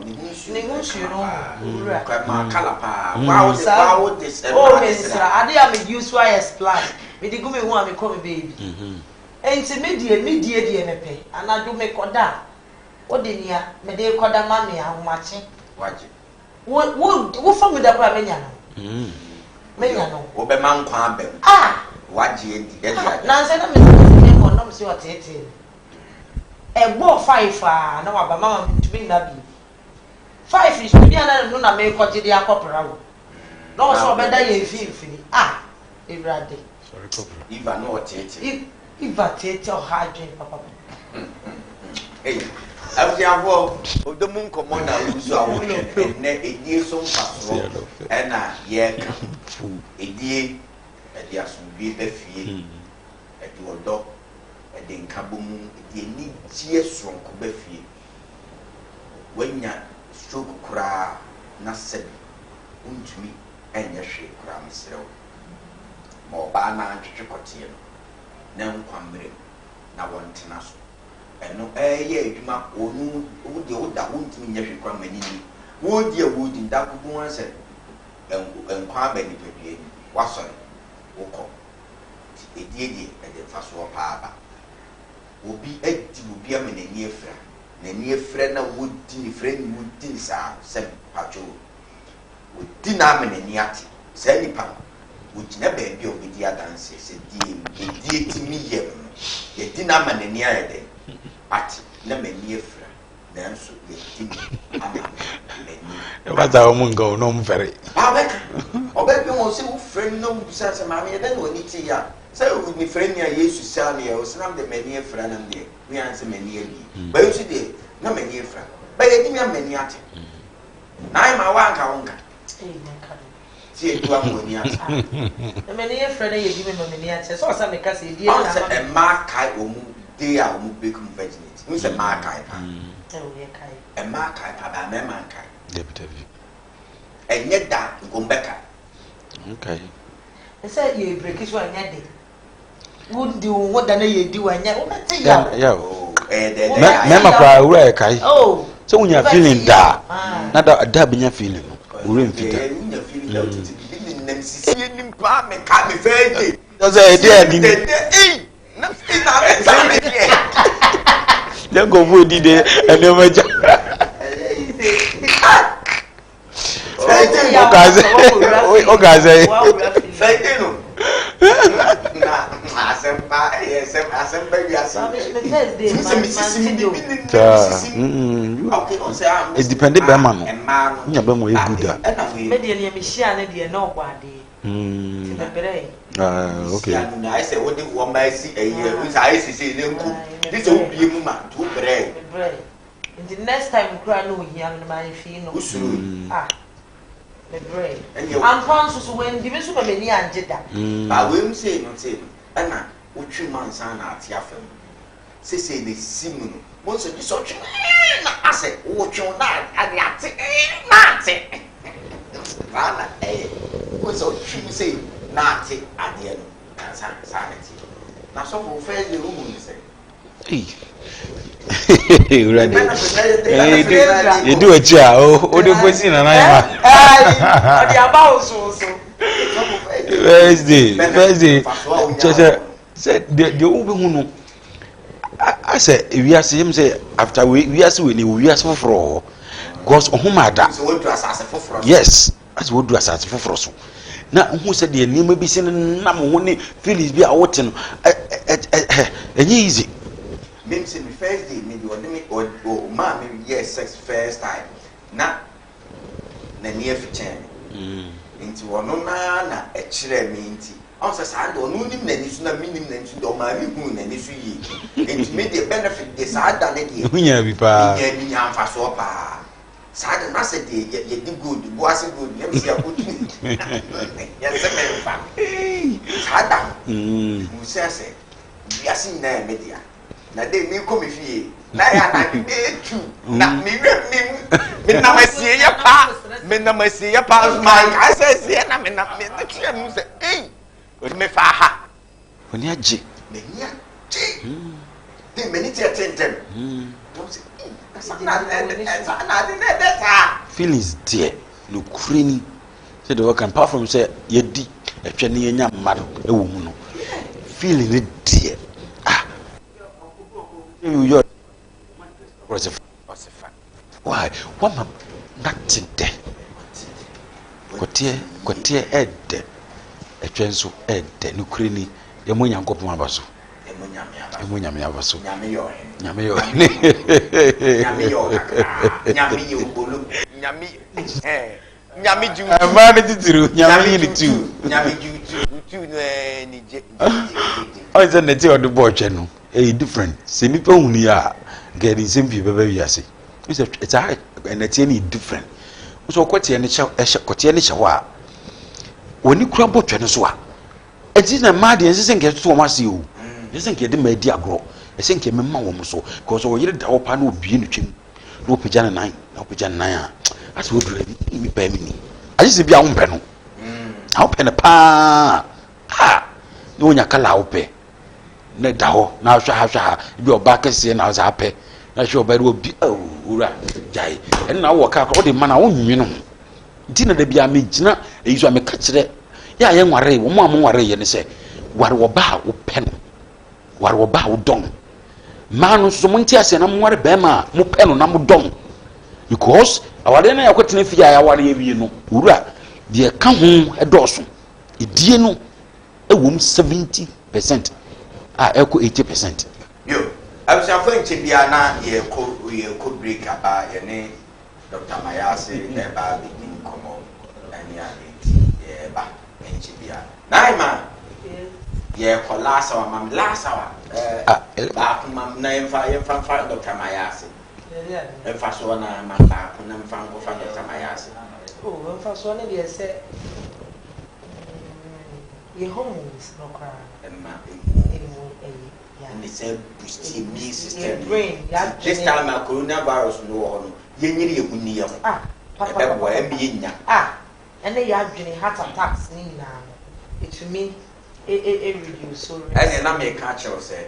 ni hunsu no ura ma kala pa wow this oh mensra ade am use why explain me di gumi hu am come baby enti medie die mepe anadu me koda odi nia me de koda ma me ahomache waje wo fa me da kwa menya no menya no wo be man kwa abem waje enti e na nse na me mo no me se otete ebo 5 na wa ba mama tumi na bi 5 is bi ana no na me koje de akopra wo no so be da ye fifini ewrade sorry kopra iva no otete iva tete o hadwen papa hey afiafo odomu nkomo na uzu awo enne edie so mpaso ena ye ka edie edi asumbi befie edi odo edi nkabomu edi ni tie sonko befie wanya stroke kura na sebi untumi enye hwe kura mserew ma oba na twetwekotie no na nkwamre na wontena so eno ye adwuma onu wode woda wontumi nya hwe kura manini wodi ndakubu anse enkwa ba ni pedue wasore wokọ edie ede faso paaba obi edi obi amenani efra nani efra na wodi ni friend wodi sa se pacho wodi na amenani ati se nipa wogina baabi obedi adanse se die timi yem ye di na amenani ayede ati na mani efra nanso ye timi ama mani bata o mun go no mfere obeka mo se wo friend no bisa se ma me den woni ti ya se ni friend ya yesu sa ne o sinam de mani efra na de we answer mani abi ba you de na mani efra ba ye di me mani ate na ma wa nka wonka ti e duwa mo ni ate na mani efra na ye di me mani ate so sa me ka se di na se e ma kai o mu de a o mu become virginity we se ma kai pa ye kai e ma kai pa ba me ma kai deputy enye da ngombeka okay ese ye break so anya de wondi wo da na ye di wanya wo beti ya yeah mema kwa ura kai oh so unya feeling da na da binya feeling ura mfita unya feeling da titi bi nem sisi nim pa me ka me fende so say dey ni na ina me sa me die dem go vo di de ene ma ja Okaze. Fende no. Na asempa bi asem. Okay, on say it depend be man no. Nya be mo e good. Me de ne me hia ne de na ogbade. Okay. I say what the woman see we say see ne nku. This will be mu ma to bread. The next time cry no hia me ma fi no. The brain. I'm conscious when the vision of many angeda. But we say not say, Anna, which you man son at Yafem. Say the Simon. Most of the social I said, watch your night and Natty. Rana, what's all you say, Natty at the end of sanity. Now, some will fail the room, say. You do a chair, oh, the question, and I Thursday. Said the old I said, we are him say after we are so we are so for goes on whom yes, as would do as for us. Now, who said the name may be seen number one, Phyllis be a watching easy. Means in the first day, maybe or mammy, yes, sex first time. Not near for chain. Into one no man, a chile means. Also, I don't know him, then it's not meaning that you don't mind moon and it's ye. And to make the benefit, this I done again. When you be pa, I'm for so pa. Sad and I said, you did good, was it good? Yes, you're good. Yes, Sada, who says it. We are seeing there, media. Na de mi ko mi fie na ya na de tu na mi na masie ya pa man ka se na me na me de tia mu se o me fa ha when ya ji me nya ji de many tentem. Feelings dear, no cranny. Said the work and apart from say, ye di, a chenian madam, a woman. Feeling it dear. Ah, you was a why? What my nothing there. Kotie ed, a trenso ed, no cranny, the money and copper mabaso. Emunyame abaso. Nyame yo. Nyame yo. Nyame yo bolu. Nyame Nyame ju. Amani titiru, nyame yini tu. Nyame ju tu no ni je. Oh, is neti on the board channel. Eh different. Se nipa huni a get the same people baba wiase. It's a and neti ni different. So kwete ne kote ne hyewa. Woni kura botwe ne so a. Enti na ma de nse nke to ma se o. Nse nke de ma di agro. Nse nke me ma wo so because o yire da wo pa na obie ne twem. Na opagya ne nan, na opagya ne nan a. Ase wo dura bi mi pa mi ni. Aje se bia wo mpɛ no. Wo pɛ ne pa. Ah. No nya kala wo pɛ. Na da ho na hwa ha bi oba kese na za pɛ. Na hwe oba de obi owura jai. En na wo ka ko de ma na wo nwi no. Nti na da bia me gina eyi so me ka kire ya ye nware wo mo amware ye ne se ware wo ba wo pɛ no. Ware wo ba wo dɔn. Ma no so mo nti ase na mo ware ba ma mo pɛ no na mo dɔn. Because awade na yakotene fi ya ware awie no wura de ka ho edɔso edie no ewom 70% a eko 80%. Yo abusafo nche bia na ye ko break aba ye ne Dr. Mayase na ba bi Nkomo ani ati ye ba nche bia na ima ye ko last hour mam last hour ba mam na yemfa Dr. Mayase emfa so na mamba na mfa ngo fa Dr. Mayase emfa so na de se ye hormones no kra emma and it's a boost immune system brain this time coronavirus no ho no yenyiri ehuni ye papa bo embi nya and then you adwene heart attacks ni na it me reduce so and na me ka che say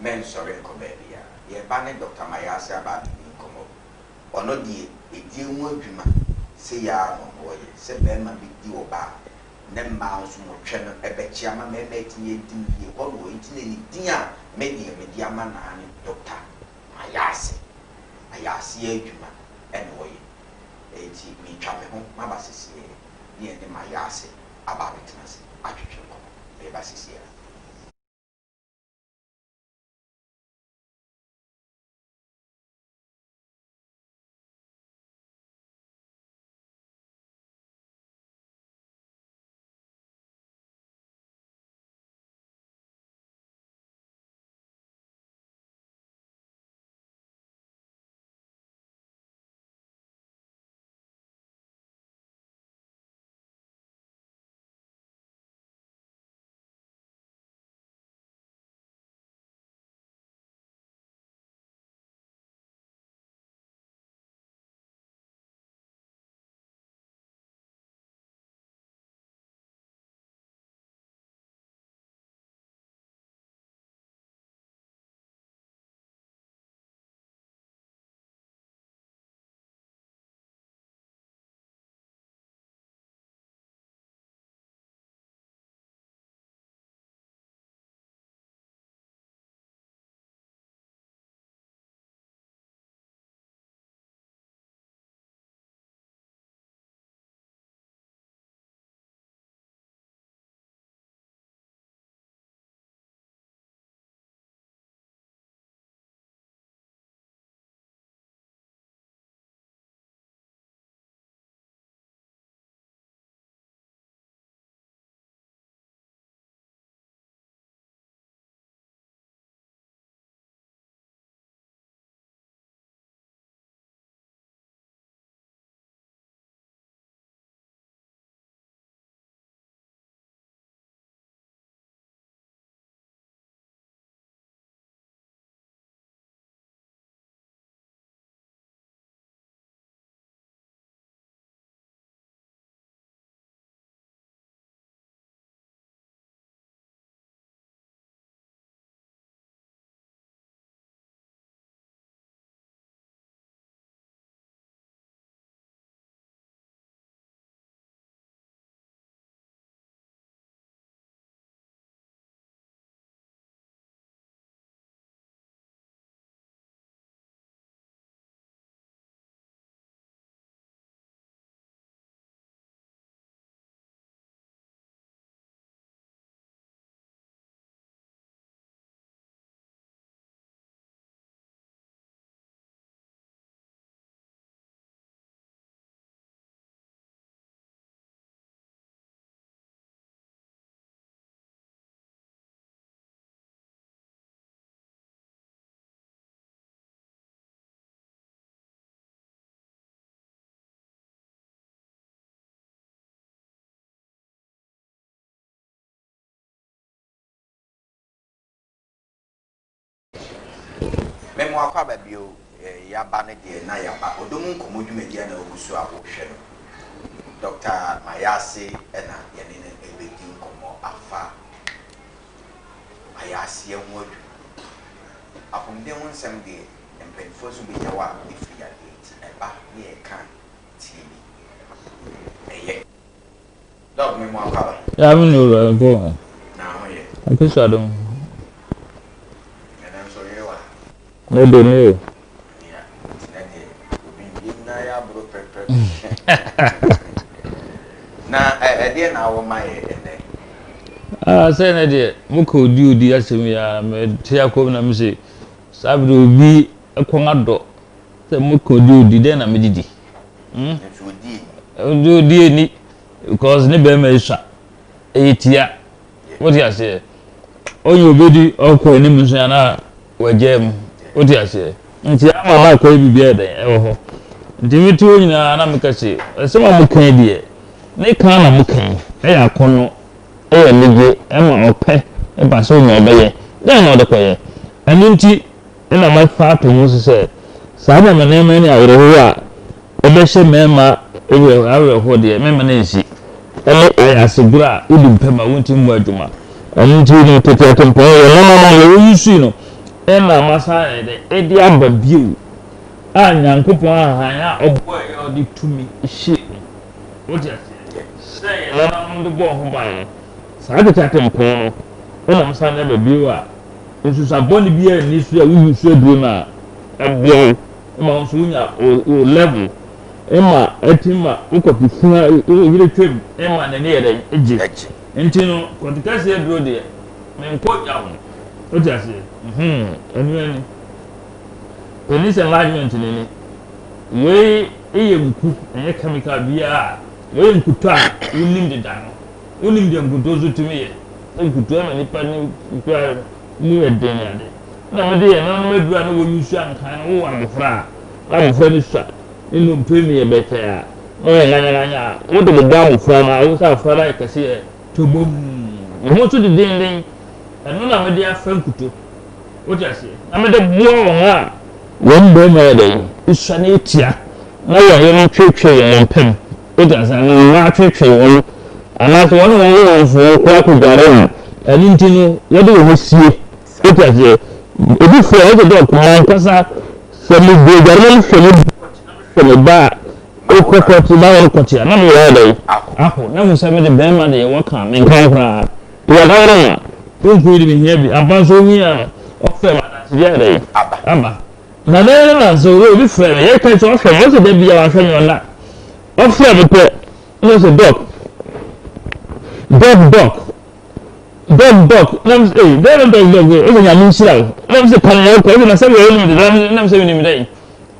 men sorry ko ba bia ye ba ne Dr. Mayase aba Nkomo ono die edi mu adwuma se ya no wo ye se be ma bi di oba ne ma nso mo twe no ebechi ama me tinye din ye wo wo ntine ni din a me di ama na ne Dr. Mayase adwuma ene wo ye eti mi twa me ho ma ba sisi ye ne Mayase aba betenase atwetwe ko be ba sisi memo akwa ba bio ya ba ne de na ya ba odom nkomo dwumadi na ogusu a wo hwe no Dr. Mayase ena yene ne ebedi nkomo afa Mayase enwo akomde won sem de empenfo so be yawa ifia gate eba ne e kan tv eye dog memo akwa ya mi no go na ho ye akisa don ena so ye wa no do ne na ede na wo mai ene say na de muko di asem ya me tia kom na me se sabi obi ekon ado say muko di de na me didi di ni because ne be me sha etia what you say onye obedi okọ ni mu so na wajem what you say nti ama ma ko bibia den e wo ho ntimiti onyina na mekase asema mukan die ne kan na mukan e ya kono e ya lege e ma ope e ba so nya obeye den na odekoye ani nti na ma fa to mu se saaba ma na ma ni awreho a ebe hye mema e we awreho de mema na nsi e ya segura udi mpema wonti mu adwuma ani nti no tete tempo e no no yusu no e na masa e de aba biu a nyankopon ahanya obo ya odi tumi hye what you say na ndo bo ho ban sa de tate mpon no na msa na ba biwa nsu saboni bia ni su a wu su aduro na abia ma nsu nya o level ema etima ukoti funa yire twem ema na ne yere eje enti no kontikase aduro de me nko yawo what you say enu police enlargement nini we eyemku enye chemical bia we nkutu a unim de dan unim de nkutu zo tumi ye nkutu ma nipa ni nkutu mu eden ade na me de na me dua na wo yusu ankan wo amfra amfra ni sa inu mpemi ye beta ya no ye nganya wo de da amfra na wo sa afra like kase to bom wo so de den eno na me de afa nkutu wo ti ase na me de buo won a wọ́n bẹ́ẹ̀ mẹ́rẹ̀ dẹ̀ ìṣá ní ìtìá náà wọ́n yẹn twẹ́twẹ́ yẹn pẹ́m ó dà sá ní wọ́n twẹ́twẹ́ wọn ànáṣe wọ́n wọ́n yẹn fún kó akọ̀gbàrẹ́ wọn ẹni ntí ni yẹ́dẹ̀ wọ́n sie ó dà sẹ́ ebi fún ẹ̀ ẹ́ dẹ̀ ọ̀kùnrin nkásá sẹ́mi gbé ìgbàlẹ́ ní fẹ̀mí bá ó kọ́kọ́ ti bá wọn kọ̀tì àná mi wọ́n dẹ̀ ahọ́ náà mo sẹ́mi dẹ̀ bẹ́ẹ̀ má dẹ̀ wọ́n kàn mí nǹkan kura ìwà dáwọ́rẹ́ wọn ó ń kú ìdìbò yẹn bi àbáṣọ yín ọ̀fẹ́ aba na na na so we frere ye kan so hwe mo se da bia wa hwe nyona o frere pe no se dog nam say dog o nya min sira nam se kan ya ko na se we ni nam se ni mi dai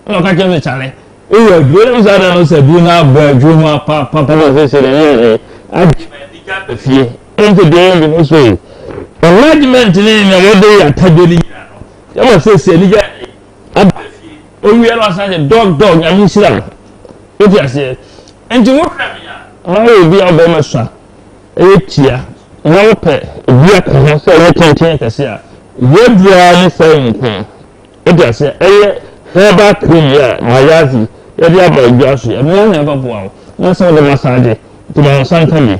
no ka ke se chale e yo do nam sa da no se bu na ba ju ma pa na se ni a di ka pe fie en se de ni no so enlargement ni na wo de ya tajoli ya ma se ni ja owi elo asan dog nyamin sira o ti ase enti wo hwa me ya na obi oba ma swa e tia na wo pe obi akọ so e tenten kase a wo bia ni sai nkan o ti ase eye herbal cream ya mayazi ya dia ba gwa so e me na ba bo na so de massage ti ba san kan ni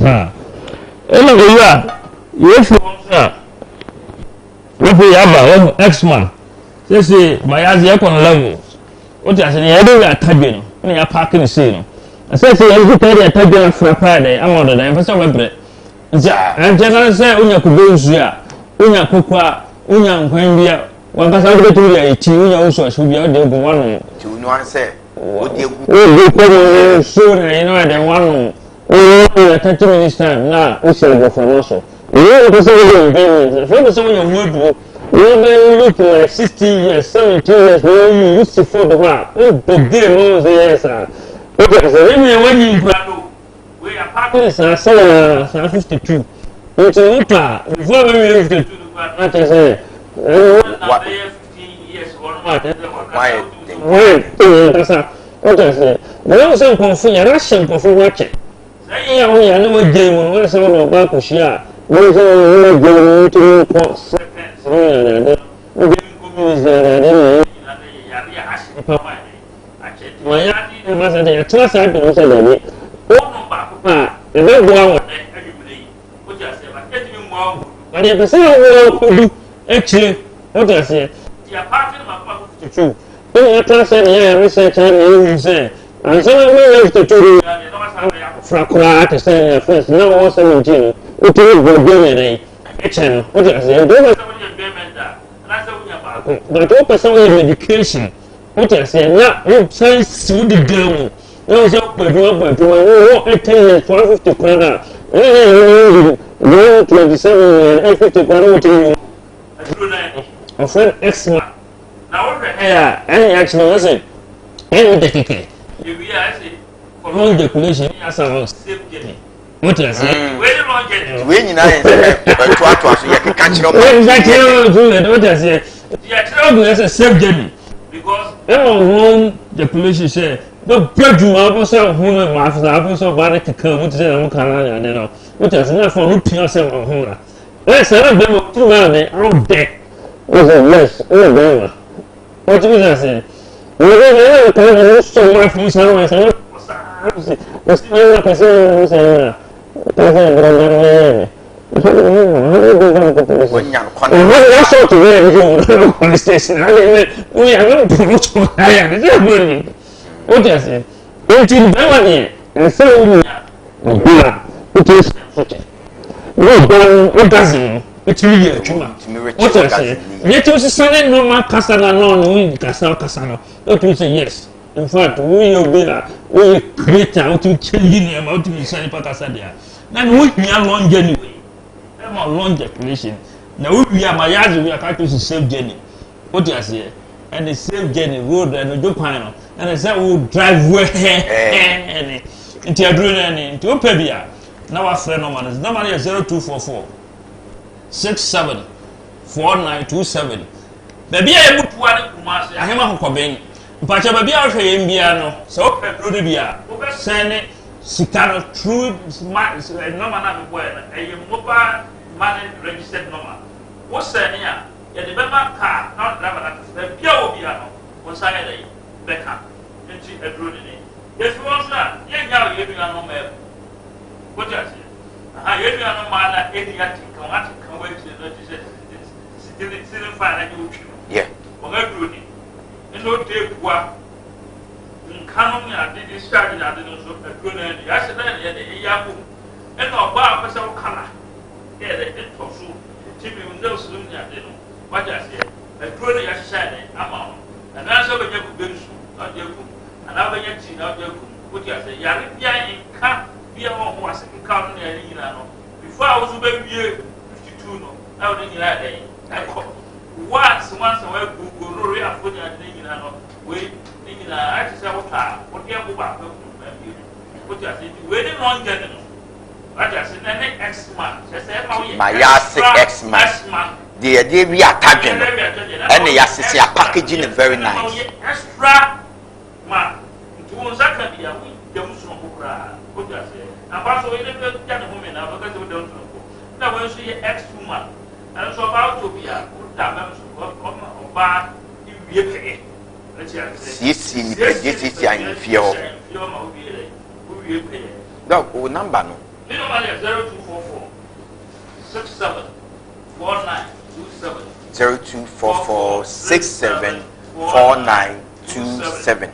ha e na owi a ye fu so wo be ya ba wo x-man sese mayazi ekon level o ti ase ne ya do ya tagbe no ne ya park ni sei no sese ya do tagbe ya tagbe na fra pa da amodo da en fa we bre nja en je kan se onya ko be nsu a onya kokwa onya nkwan bia wan ka sa do betu ya eti onya uso asu bia o de go wanu ti unu an se o de gu o de ko so na you know the wanu o ya touch minister na o se go for no so o ko se go be so so onya hudu you been look like 60 years, 70 years, you used to for the one. Oh, but dear knows the answer. Okay, so when you we are parking 52. It's a little before we moved to what I say. What 15 years or what? Why? That's what I say. But I was saying, Confucian, Russian Confucian watching. Say, I know game when we're some of our Bakushia. We're going to go to tena saa de no sɛ dɛbi wɔn baako a ebe bua wɔn adwumire yi o ti ase ba eti mi mua wɔn but yɛ pɛsɛ wɔn kodu akyire o ti ase yɛ paaki no ma kɔ tutu ɛna yɛ tena sɛ ne yɛ research na yɛ hu sɛ ansa na wɔn yɛ tutu fra koraa te sɛ yɛ first na wɔn 17 o ti bɔ bɛmɛ dɛ ɛkyɛ no o ti ase yɛ dɔw bɛ sɛ wɔn yɛ bɛmɛ da anasa wɔn yɛ baako but o pɛsɛ wɔn yɛ medication. What I say now, you say, see the girl. No, it's up with you, but you want 18 years, 150 kroner. 27 and 50 kroner. A friend X-Man. Now, what the hell? Any action, listen. Any the ticket. You realize it. For all the collision, as I was saving. What I say? Where do I get it? When you know, you can't show me. What I say? Yeah, it's a safe journey. Because everyone the police say the bedroom officer who no master officer body to come with them can and you know which is not for routine yourself on who let's say them two man out there was a mess no game what do you say we don't know so much from someone say what's the person say yes. In fact, we create out to changing about to be sent there. Then we are long journey. A long declaration. Now we are my yard, we are trying to save journey. What do you say? And the same journey road and the panel. And I said we'll drive way into your drone and into Pebia. Now our friend no man is number 0244 67 4927. Baby, I put one Kumasi, I have a Cobain. But I be out here in Biano, so Rubia, send it. Sikano through smart no man a mobile money registered number. What's saying here? The member car, not driver, the Pio Biano, was I Becca into a drone in it. If you want that, now you are no man. What does it? I hear you are no man, idiotic, come away to the sitting fire like you. Yeah. Or a drone. And no day, what? Canon, I did this charge, I didn't so a good end. I said, a yapu, and no bar for some color. Yeah, they did for so. Timmy no saloon, I didn't. What I said, a good shining amount. And that's over your good, not your good. And I will yet see not your good. What you say, Yarin can't be a home was in county and Ilano. Before I was a baby, 52, no, I would in that day. I call once away, go no real foot and Ilano. Wait. I just said, what you have about what you are saying, waiting on general. I just said, X-Man, my Yassi X-Man. The idea we are tagging, and the Yassi are packaging it very nice. Extra man, to one second, the Muslim what you are saying. And also, we never get a woman now because we don't know. Now, when she X-Man, and so about to be a good damage or bad, you pay. Yes, yes, I feel. No, number no. 0244 67 4927. 0244 67 4927.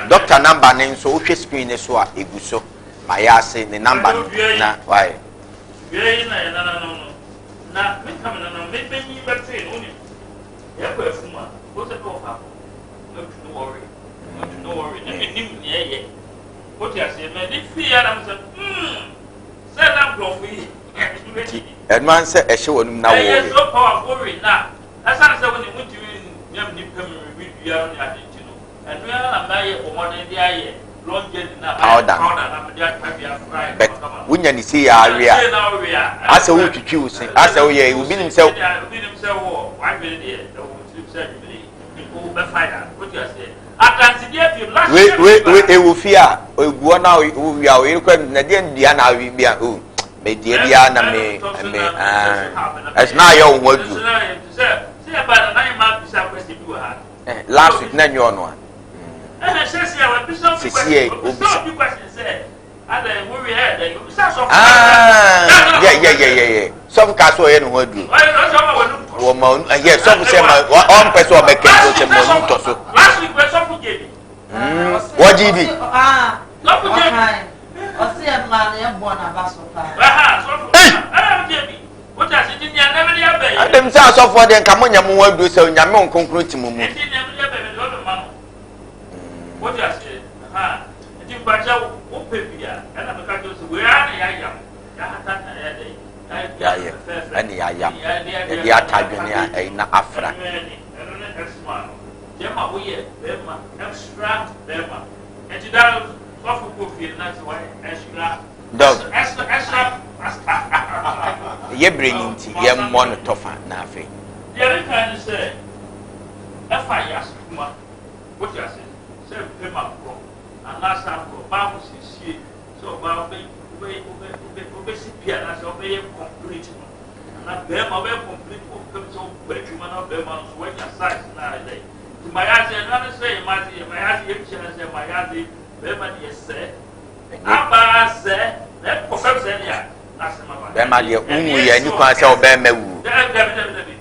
Doctor number name so okay screen is what eguso. My ass in the number na why. No. Now, me coming on, me you back saying only. Yeah, for a fuma. What's the problem? No worry. No worry. Yeah. What you say, man? If we are, I'm saying, send them coffee. And man said, a show on now. Yes, so powerful now. As I said, when you went to young Nippon, we are on the Argentino. And we are a mayor for more than the eye. But when you see area, I saw what you choose. I saw you will be himself. We will fear. We go now. We are welcome. Nadian Diana will be a who. May Diana may. As now your word. Last week, none your one. Yeah. Some castle and what do? Woman, yes, some say my own person make it. Last week, we're so good. What did he? Them say so for them come on your move do so nyame concrete mumu. What you say? Ha. Enti gbaja wo pebia e na meka jo so we ana ya ya. Ya hata na ya dai. Ya. Ani ya. E dia tadwene a na afra. Jema wo ye bema extra bema. Enti da so for kofi na so why extra. Dog. Extra. Ye bring nti ye mo no tofa na afi. The kind say if I ask kuma what you say say pema pro and last time pro ba mo see so ba we see pia na so be complete na be ma be complete ko come so be you man be man so when your size na like to my ass and say my ass you say my ass be ma dey say aba say let confirm say ya na say ma ba Be ma dey umu ye ni kwa say obe mawu.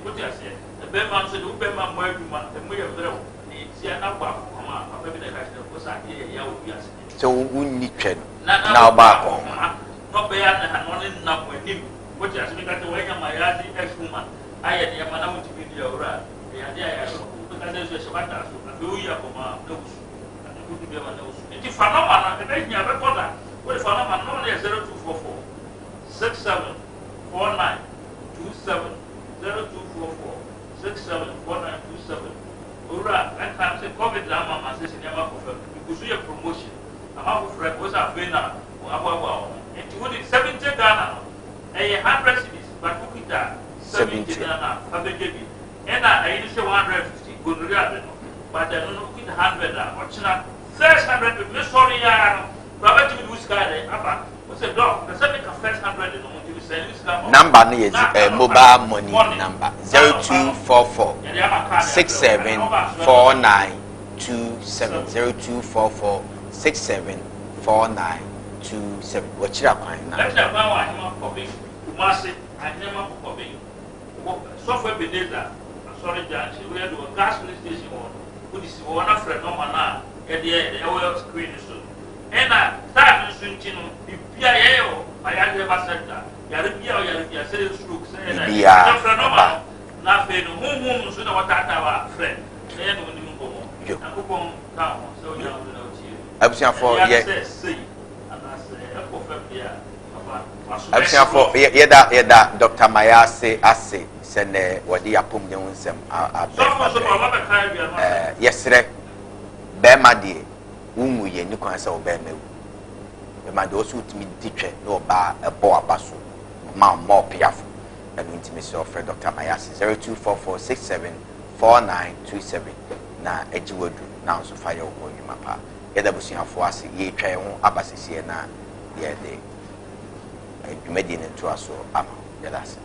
What you say be man so do be man mo aduma e mo ye brɛ wo ni ti na gba akoma papa bi na ka se ko sa ye ya wo bi ase So unni twen na oba ko. No be ya na no ni na mo anim what you say be ka se we nya ma ya di exuma aye de ma na mo ti bi di Owura ya de ya so be ka se so ba ta so be wo ya ko ma na wusu na ko bi be ma na wusu ti fa no ma na e be nya be ko da wo fa no ma no 0244 6749 27 0244 674927. Owura, that time say COVID la mama say she never confirm. Because we a promotion. I'm out for was a fena or and you would 70 Ghana. A 100 cities, but who it that 70 Ghana, have a baby. And I initial 150 good regard. But I don't know 100 watching that 600 with Miss Sorry, Robert with Whiskey, Papa. What's a dog? The 7 first 100 in the number is mobile money number 0244 674927 0244 674927. What's your point now? Software Beneza, sorry, Jan, we had a gas station who is one of friend no man at the oil screen soon. And I started soon, PIA, I had never said that. Yaribia, say strokes, and I nothing, whom soon what I have friend. And when you go, so you know, for yeda Dr. Mayase ase sene wadi apom ne unsem yesre be ma de umu ye ni kwan se oba mewu be ma de osu timi ditwe no oba ebo abaso ma mo piafo and intimacy of Dr. Mayase 0244674927 na ejiwodu na so fire wo nyuma pa yeda busuafo ase ye twa ho abasese na ye de dwumadi ne ntoa so ama yɛda ase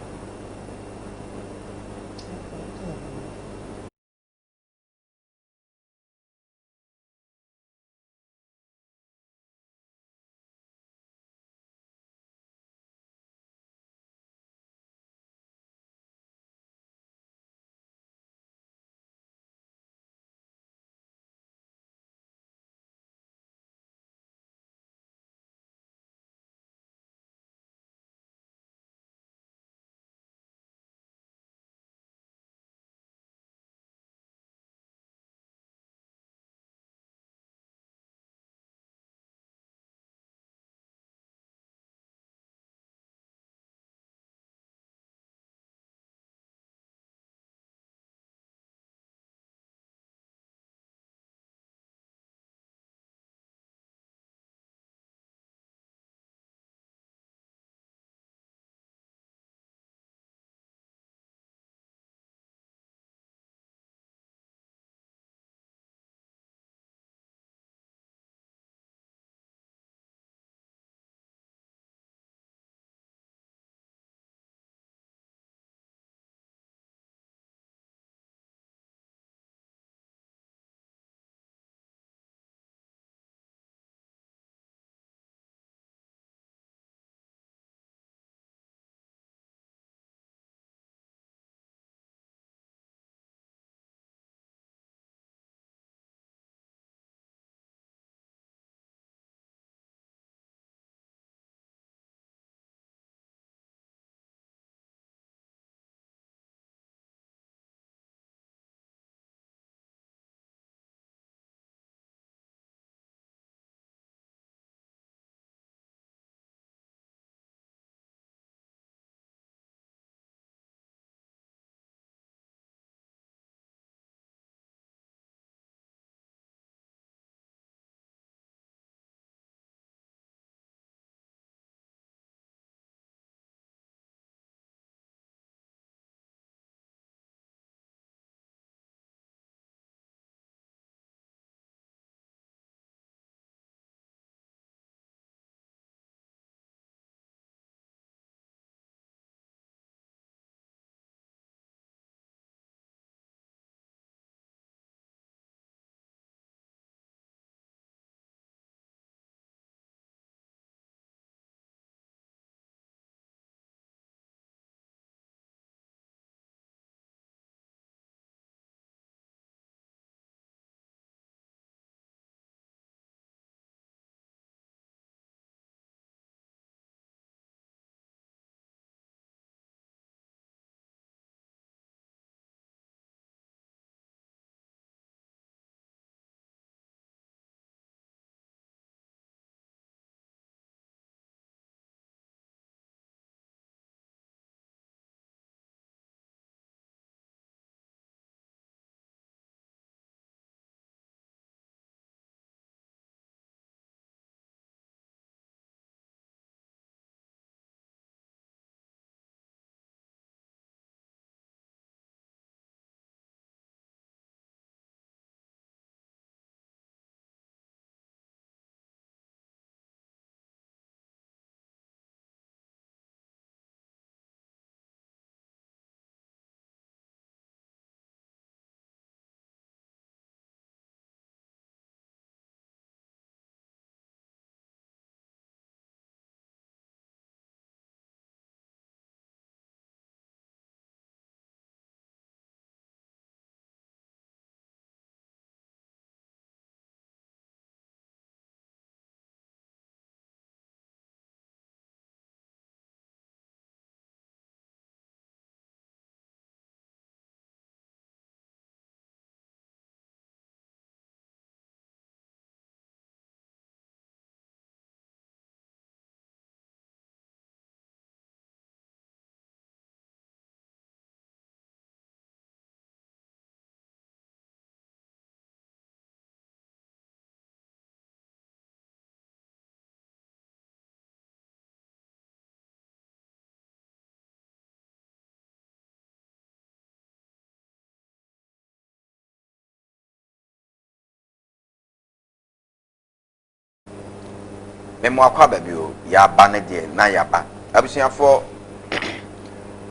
memo akwa baby o ya ba ne de na ya ba abusuafo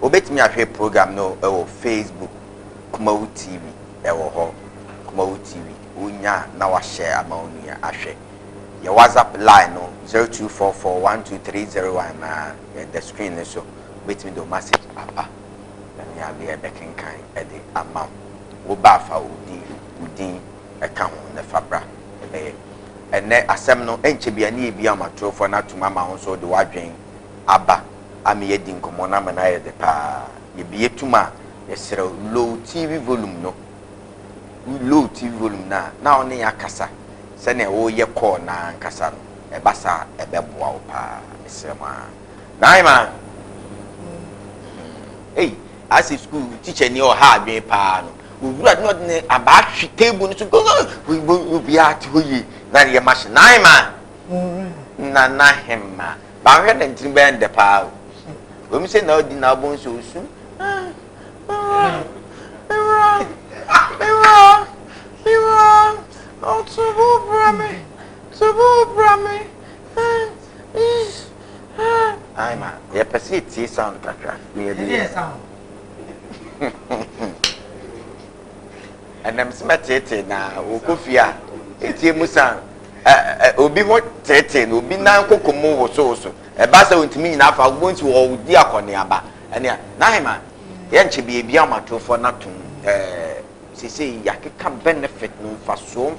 obetimi ahwe program no e Facebook Kumawu TV e ho Kumawu TV unya na wa share ama onuya ahwe your WhatsApp line no 02441230 na the screen so betimi do message papa na ya be backing kan e de ama wo ba fa udin e ka ho na fabra e ene asem no enche bia na ebi amatrofo na tuma ma ho so de wadwen aba ame yedi nkomo na ma na ye de pa ye bi etuma ye sere low TV volume no low TV volume na one ya kasa se na wo ye call na nkasa no e basa e beboa wo pa sere ma na ma hey as school teacher ni o ha adwen pa no owura no de aba hwe table no so go bi ati hoyi na ye machine na ma na hemma ba hwe na ntiri be nde pa o mi se na odi na bon so su Mira, oh tubu brame ai ma ye pesi ti sound kakra me dey sound and smatete na okofia etie musan obi ho tete na obi nan kokomo wo so e ba sa ontimi nyina afa gbonti wo di akone aba ene na ma ye nche bia amatofo na tun sese yakeka benefit no faso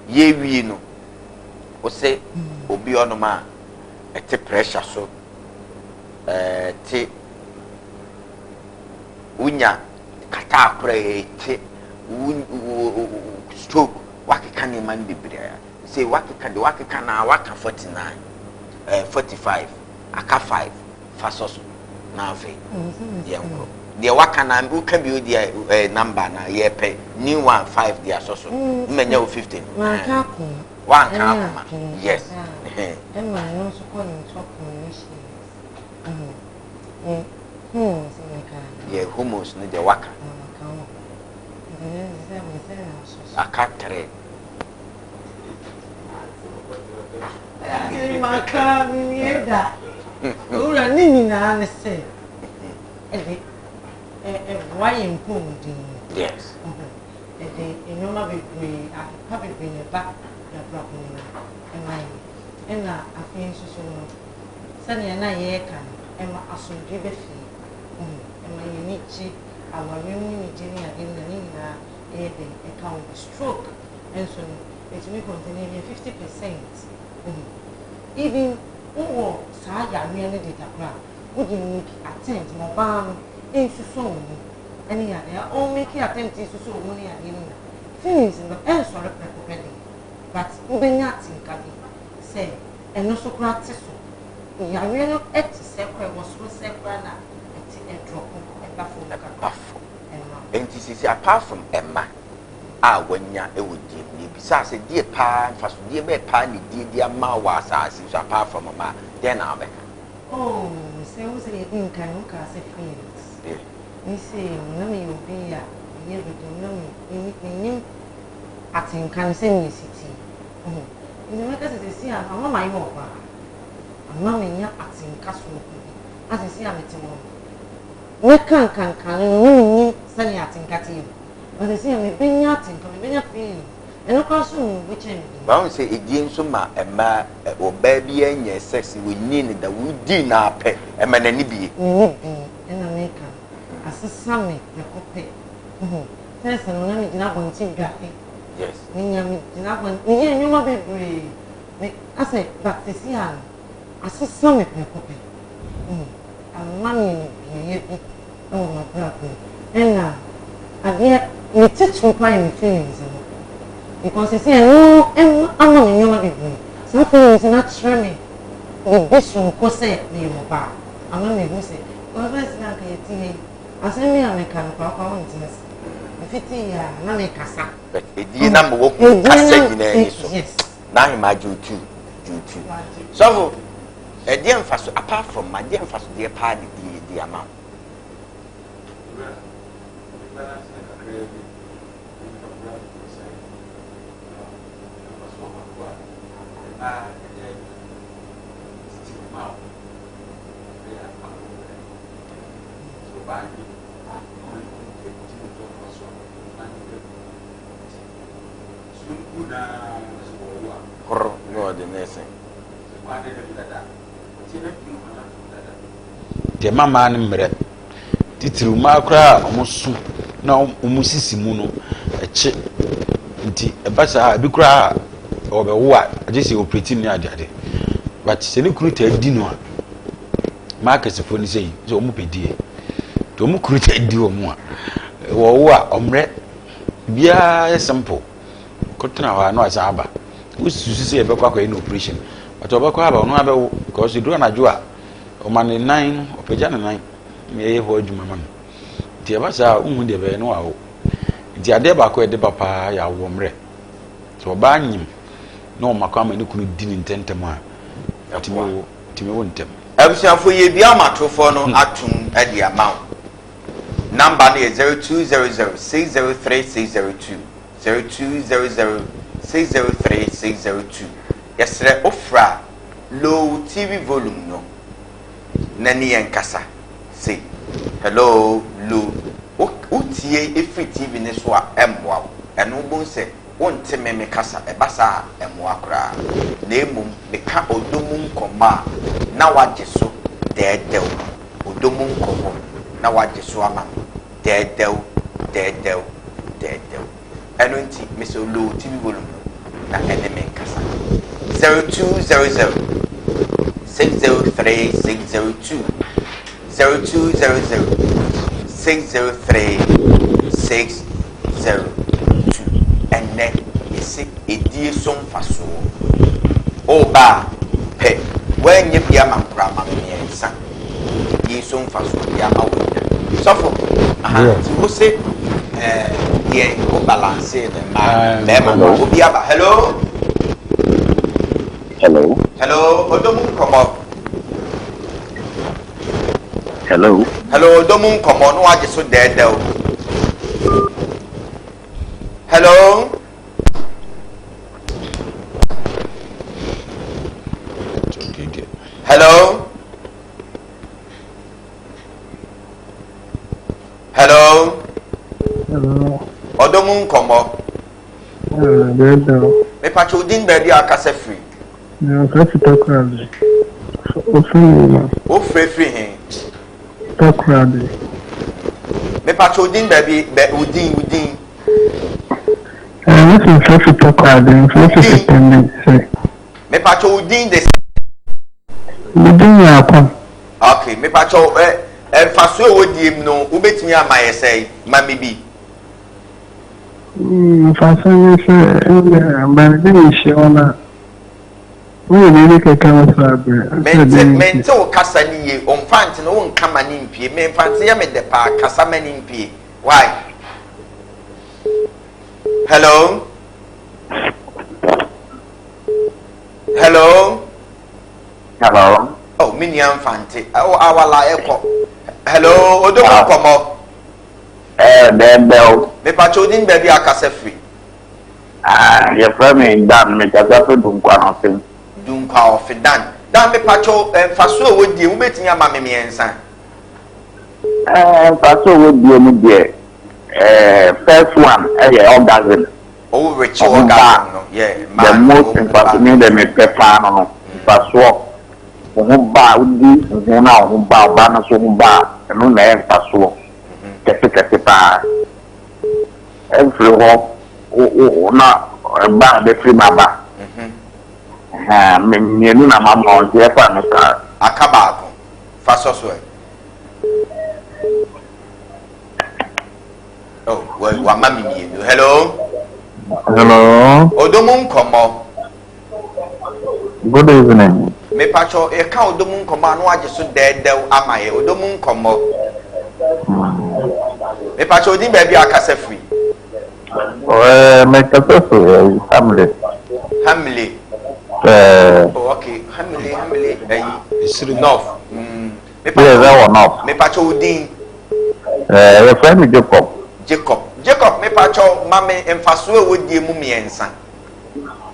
ye wi no o se obi onoma ete pressure so te unya kata akora ete stroke wakeka ne man bibria say wakeka na waka 49 45 aka 5 fasos na afi yenko de waka na u ka bi o de number na ye pe new 15 dia soso mmenya o 15 waka ko waka yes emma no so ko ni top commission ye homos no de waka aka 3 maka mieda ura nini na ne se why important yes enoma bebre aka bebre ne ba na brako ni na afin so no sane na ye kan ema asomdwe be fi ema ye ni chi awari mu ni jini ade na ni na e de account stroke and so it may contain 50%. Even who sa ya me ne data kra would you attend mo ba no so any ya all make attempt so money ya ni feelings no e so re but we not think abi say and no so practice so ya we no et se kwa was so se kwa na et drop e ba for and this is apart from Emma wanya e wodi ni bisa se die pa faso die be pa ni die ama wa asase so apart from mama then na be oh say we say in kan ka se feelings ni say na me obi ya ye be do na me ni atinkan se ni city ni me ka se si a mama yi mo ba mama me nya atinka so ko ase si a meti mo we kan ni se ni atinka ti but I say me benya atinka me benya feeling eno kwa so we change ba won say edi nso ma ema oba bi enye sex we need that we di na pe ema na ni bi ena make asesa me na kope first no na me dina bonti gafe yes ni nya me dina bon ni nya nyoma bebre me ase but see am asesa me na kope amma me ye bi oh my god ena again me teach me my feelings because see no I'm not nyoma bebre so feelings na try me the best one ko say me mo ba amma me go say o first na ka yeti asemi ameka kwa won tinesi fiti ya na me kasa but edi na mo wo kasa gina ni so na him aju tu so edi emfaso apart from my edi emfaso dey pa the amount No, the nursing. The mama and mre. Titru makra omusu na omusisi mu no eche nti ebasa bi kra obewo a agesi operating ni ade but se ne kuru ta di no a market fo ni sei so omu pedie to omu kuru ta di omu a wo a omre bia simple kotena wa no asa aba ususu se ebekwa kwa in operation but obekwa aba no abewo because do na jo a o man 9 opeja na 9 me ho adwuma man ti ebasa unhu de be no a wo ti ade ba ko de papa ya wo mre so ba nyim na o makwa ma ne kunu di ni ntentem a timi wo ntem Abusiafo ye bia amatofo no atum e de amount number no 0200603602 0200603602 yesre ofra low TV volume no nani yankasa say hello low utie efri TV ne so a emwa eno bon se wonte meme kasa ebasa emwa kra na emum meka odomu nkoma na waje so dedew odomu nkoma na waje so ama dedew eno nti meso low TV volume na eneme kasa 0200 603602 0200 603602 and then you see a dear song for so oba pe when you be a man grandma and son ye song for so yama so for who say yeah balance the man hello odomu come up hello odomu come on waje so dead hello odomu nkomo me pacho din baby akase free no kasi tokrade o free hen tokrade me pacho din baby be udin this is kasi tokrade me pacho udin de udin ya okay me pacho faso wodiem no ubetimi amaye sei mami bi faso ni se ba ni se ona we ni ke kan sabe mente o kasa ni ye on fant no won kama ni mpie me fant ya me de pa kasa mani mpie why hello oh miniam fante oh awala eko hello odomo komo bell me pacho din baby akase free your friend dan me kasa so dunkwa ofidan dan me pacho faso wodie ubetimi ama me miensa faso wodie mu de first one orgasm oh rich orgasm no yeah the most important the me pepper no faso ba udi na ba na so ba no na faso kete pa every ho na ba de free baba me na mama on je pa no ka akaba ko faso so oh wa mami mi hello odomu nkomo good evening me pacho e ka odomu nkomo anu age so dedew amaye odomu nkomo me pacho din baby akase free me kasa so family oh okay hamile isiri north me pacho udin your friend Jacob me pacho mame emfaso e wodie mu miensa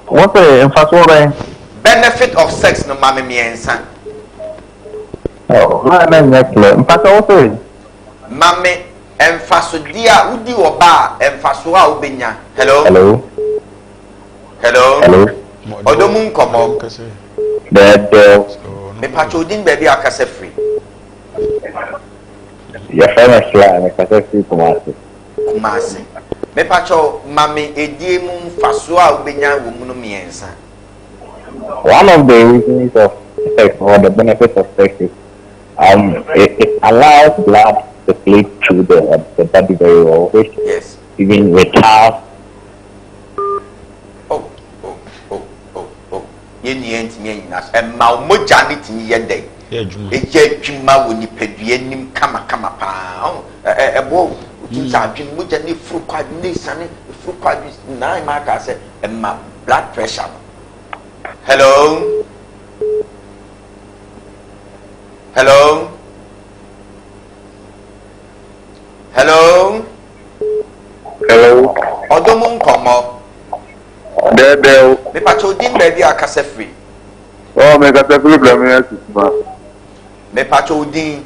what emfaso re benefit of sex no mame miensa oh na nyakle emfaso what mame emfasodi a udi oba emfaso a obenya. Hello. Odomu Nkomo. Me pachodin baby akase free. Ya famous la me akase free Kumasi. Me pacho mame edie mu mfaso a obenya wo mu no miensa. One of the reasons of sex or the benefits of sex is it allows blood to flow through the body very well, which even without ma moja ni timi yede eje twima woni padua nim kama pa ebo tinsa adwin moja ni furu kwa ni sane furu kwa na ma ka se ma blood pressure. Hello. Odomu Nkomo. Me pachodin baby akase free. Me kase free premier system. Me pachodin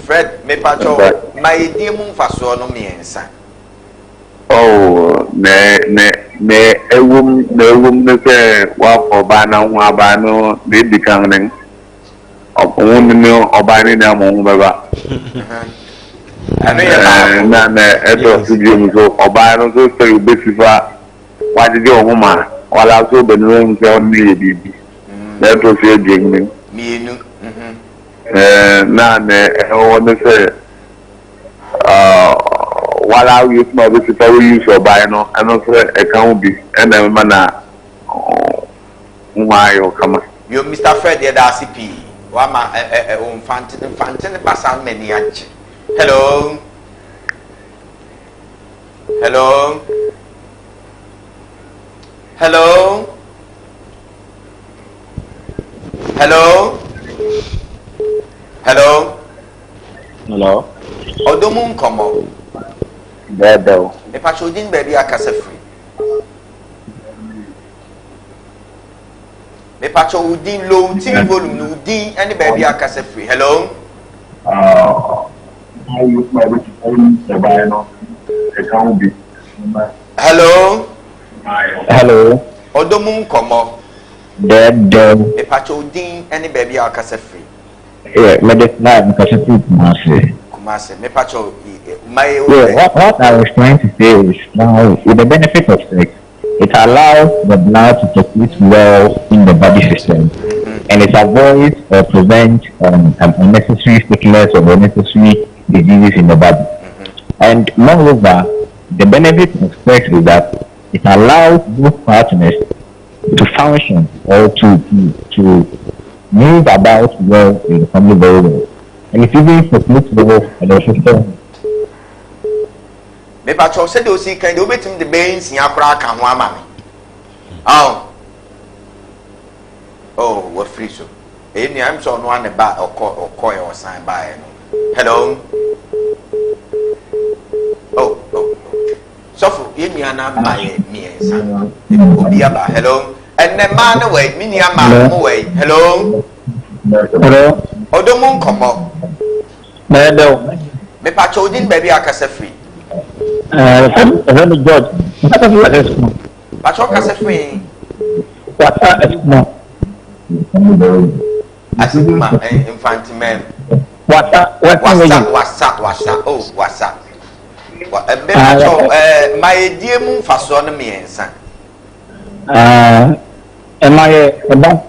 Fred me pacho my edie mu mfaso no miensa. Ne ewum ne se wa oba na hu aba no de dikan nen opon ni oba ni na mo baba na eto studio mi so oba no so se obesifa wa de ohuma wala so be no nse on ni bibi na to se ejin mienu na ne o ne se wala we use my visit we use your buy no and also account be and then mana why you come you Mr. Fred the RCP wa ma fantin basan many anchi. Hello. Odomu Nkomo. Me pachodin baby akase free. Me pacho udin low TV volume no udin any baby akase free. Hello. I use my buy no account be. Hello. Odomu Nkomo. Me pacho udin any baby akase free. Yeah, me just not because Kumasi. Me pacho my what I was trying to say is now with the benefit of sex, it allows the blood to circulate well in the body system, and it avoids or prevents unnecessary sickness or unnecessary diseases in the body. And moreover, the benefit of sex is that it allows both partners to function or to move about well in the family very well. And it even circulates well in the system. Me pacho said you see kind of betim the beans in akra kan ho ama me. What free so. Any I'm so no one ba or sign by. Hello. So for me ana buy me san. Obi aba hello. And the man away me nia man away. Hello. Odomu Nkomo. Me pacho din baby akase free. George. Pacho kase free. Asima infant man. What's my dear moon faso no miensa. Am I about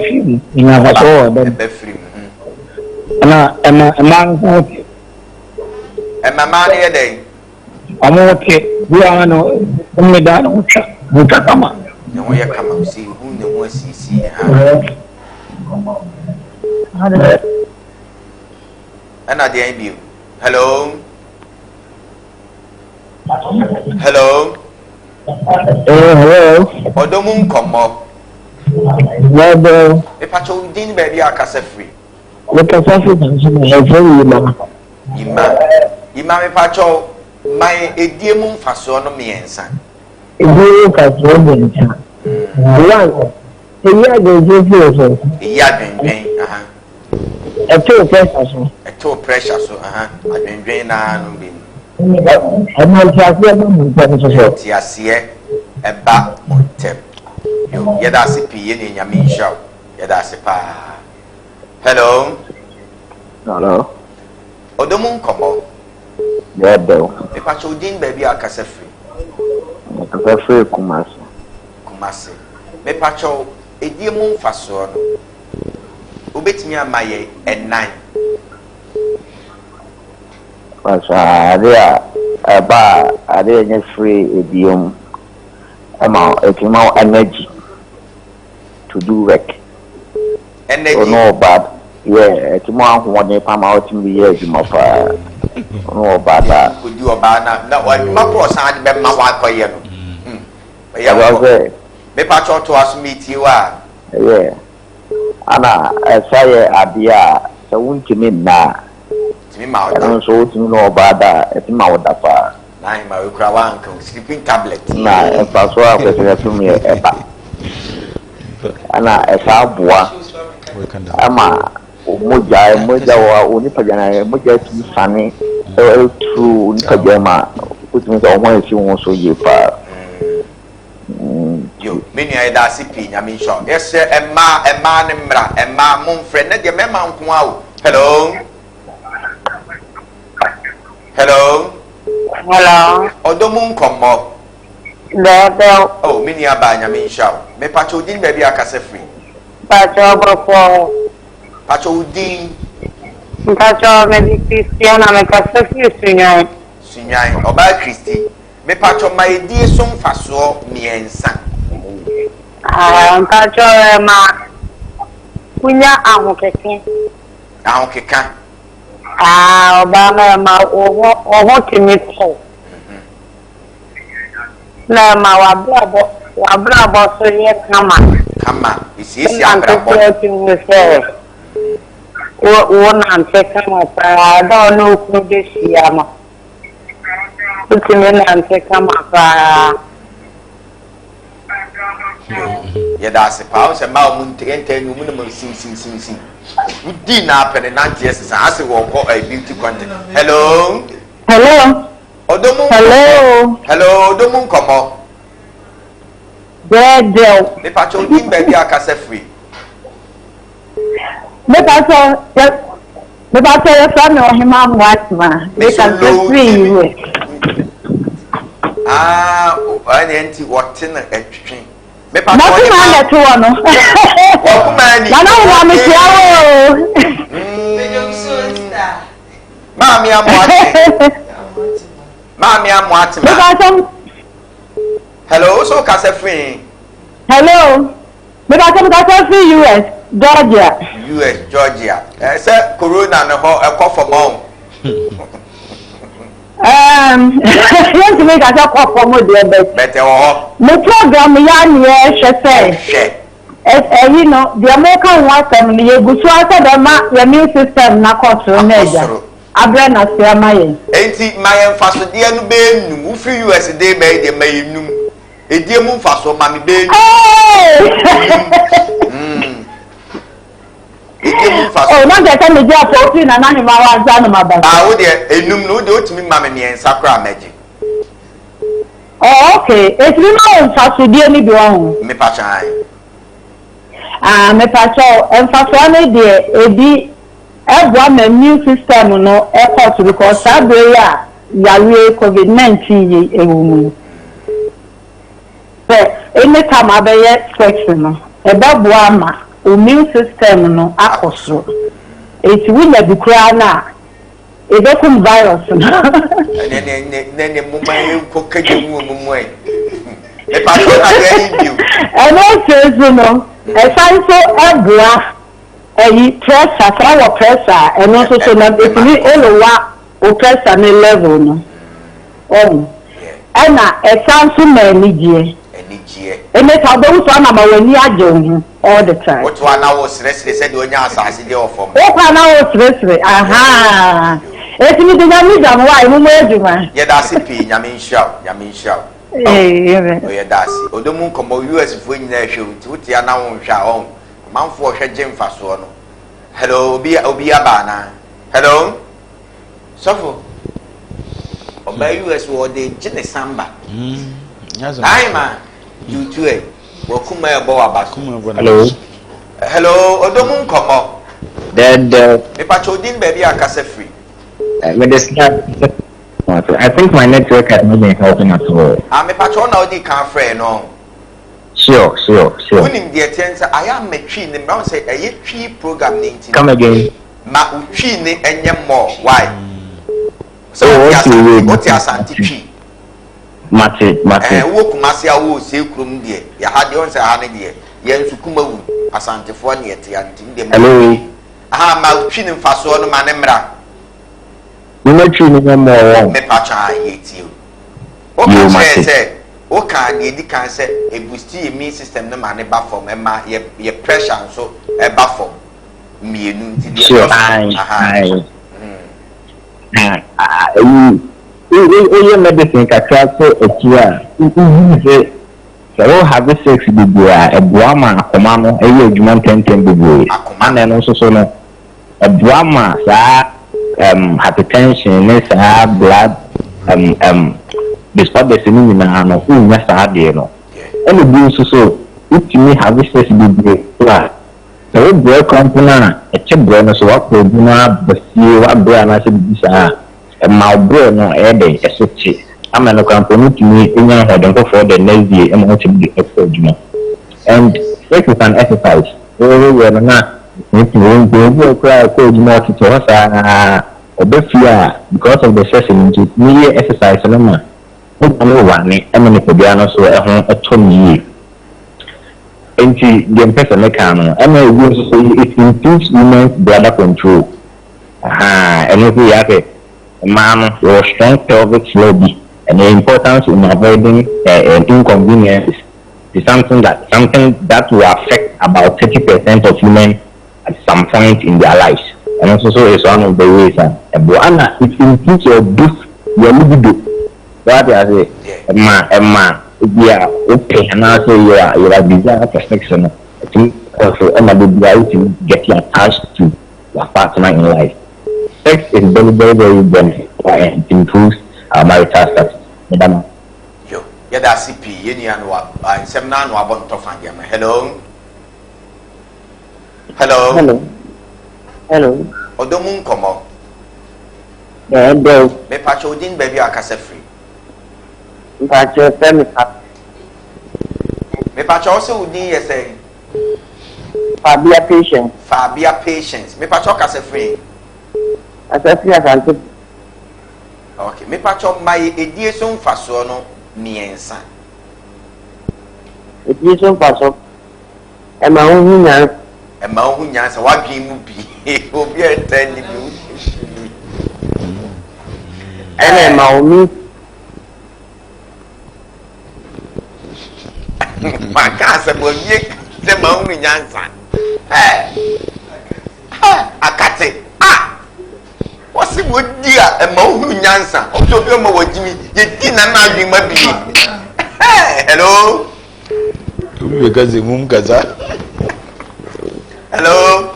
you in a free? And my man here day. I'm okay. We are no done. Who come on? No, you come and see who the was see. And I dare you. Hello. Hello. Odomu Nkomo. If I told you, baby, I can free. What a Ima me pacho my ediemu faso no miensa. You can throw them. One. Yeah, too pressure so. Too pressure so adwendwen na no bi. I'm just going Tiasie eba ontem. Yo yeda se pie ne nyame nhia. Yeda se pa. Hello. Hello. Odomu Nkomo. Yeah, Bill. Me pa chodin baby akasa free. Akasa free Kumasi. Kumasi. Me pa cho edie mu mfaso no. Obetimi amaye enan. Pasha area aba area nye free edium. Energy to do work. Energy. So no bad. Yeah, it's more when you come out in the years no bad. Could you about na what my cross and be my wife for you. Yeah. Me pa cho to us meet you are. Yeah. Ana say adia so wuntimi na. Timi ma I so wuntimi no bad it's ma oda pa. Na him we kura wan kan sleeping tablet. Na e pa so akwese to me e ba. Ana e sa boa. Ama moja wa unipajana moja tusane true unipajama kutumika omwe si won so ye pa. Yo menu e da sipi nyame nso. Yes emma ne mra emma mon friend na de mema nko a o. Hello. Hello. Hello. Odomu Nkomo. Bebe. Oh menu aba nyame nso. Me pa chodin baby akasa free. Pacho brofo. Pacho udin. Pacho me Cristiana me kasa Cristiana. Sunyan oba Christi. Me pacho ma edi so mfaso miensa. Pacho ma kunya ahokeke. Ahokeka. Oba ma oho timito. Na ma wabra so ye Kama isi abrabo. Wo na nte kama pa da no ku de siama. Utime na nte kama pa. Ya da se pa o se ma o ntente no mu no sim. Udi na pene na nte ese sa ase wo ko beauty content. Hello. Odomu. Hello, Odomu Nkomo. Dedo. Me pa cho din baby akasa free. Me pa so from no hima mwatma. They can free you. Anti what in etwin. Me pa cho ni ma to no. Okumani. Na na me tiawo. Mami amwati. Me pa so. Hello, so kasa free. Hello. Me pa so free US. Georgia. Say corona no ho e ko for mom. Yes, me ka ko for mo de bet. Better ho. Me program ya ni e hwese. You know, the American water ni egusu asa de ma your immune system na control na eja. Abra na se amaye. Enti my faso de anu be num. Wo free US dey be de may num. Edie mu faso ma me be num. Oh, not that time you are 14 and I'm wo de enum no de otimi ma me ne nsakra meji. Oh, okay. It's no faso de ni bi won. Me pa chan. Me pa cho faso na de ebi ebo ma immune system no e cause because sabre ya yawe COVID-19 ye ewu. But anytime abaye sex no e ba bo ama immune system no akoso. It will be kura na e be kum virus no. Ne mumma e ko kaje mu e. Me pa cho na dey you. E no say no. E san so ebra pressure, our pressure, and also so that if we elowa o pressure na level no. And a sound so many je. And make how those one am when you are all the time. What one was restless said when you are assassin of form. What one was restless? Aha. If you didn't know why we were man. Yeah, that's it. Yamin shout. Oh, yeah, that's it. Odomu Nkomo US for in there show to Tiana on Shaon. Man for her gem fast one. Hello, Obi Abana. Hello. Sofo. Oba US wo de gine samba. Ai ma. You too eh. Wo kuma e bo abaso. Hello. Hello, Odomu Nkomo. Then Me pa chodin baby akase free. I think my network has not been helping at all. Me pa cho na odi kan frɛ no. Sure. Unim de tense I am metwi ne brown say eye twi program 19. Come again. Ma utwi ne enye more. Why? So what you asante twi. Mate. Wo kumase a wo se krom de. Ya ha de on say ha ne de. Ye nsukuma wu asante fo ne yete anti de. Hello. Aha ma utwi ne mfaso no ma ne mra. You know true no more. Me pa cha yeti o. O say o kan de di kan say e boost immune system no ma ne ba form e ma ye pressure so e ba form. Mienu nti de. Sure. You medicine kakra so etia. You say have sex bibia e boama akoma no e ye adwuma ntenten bibia. Ana no so no e boama sa hypertension ne sa blood disorders ni na no unya sa de no. Ene bi so utimi have sex bibia. So boy company e chebro no so wa produna basie wa bra na se bisa ma bro no e dey esochi ama no company tumi enya hodon for the next day e mo to be extra. And this is an exercise we na need to go cry ko juma to sa obefia because of the session into me exercise no ma no one e me no pobia no so e ho etomi the person no it improves women's bladder control. And if we have a man or strong pelvic floor and the importance in avoiding inconvenience is something that will affect about 30% of women at some point in their lives. And also it's one of the ways it improves your boost your libido. What I say, Emma. Yeah, okay, and also you are desire perfection. I think also to get you attached to your partner in life. Sex is very beneficial and it improves our marital status. Madam. Yo, yeah, that's CP. Yeni anwa. Semna anwa bon tofan yama. Hello. Odomu Nkomo. Yeah, me pacho din baby akase free. Mpacho femi Me pacho also udin ye say Fabia patience. Me pacho kase free. Asasi asante. Okay, me pacho mai edie so mfaso no miensa. Edie so mfaso. E ma hu nya. E ma hu nya sa wadwen mu bi. Obi enten ni bi. E ma hu mi. Makasa bo ye se ma hu nya nsa. Akate. Wasi wo dia e ma hu nyansa o to bi ma wajimi ye di na na adwi ma bi. Hello. Umi kazi mumkaza. Hello.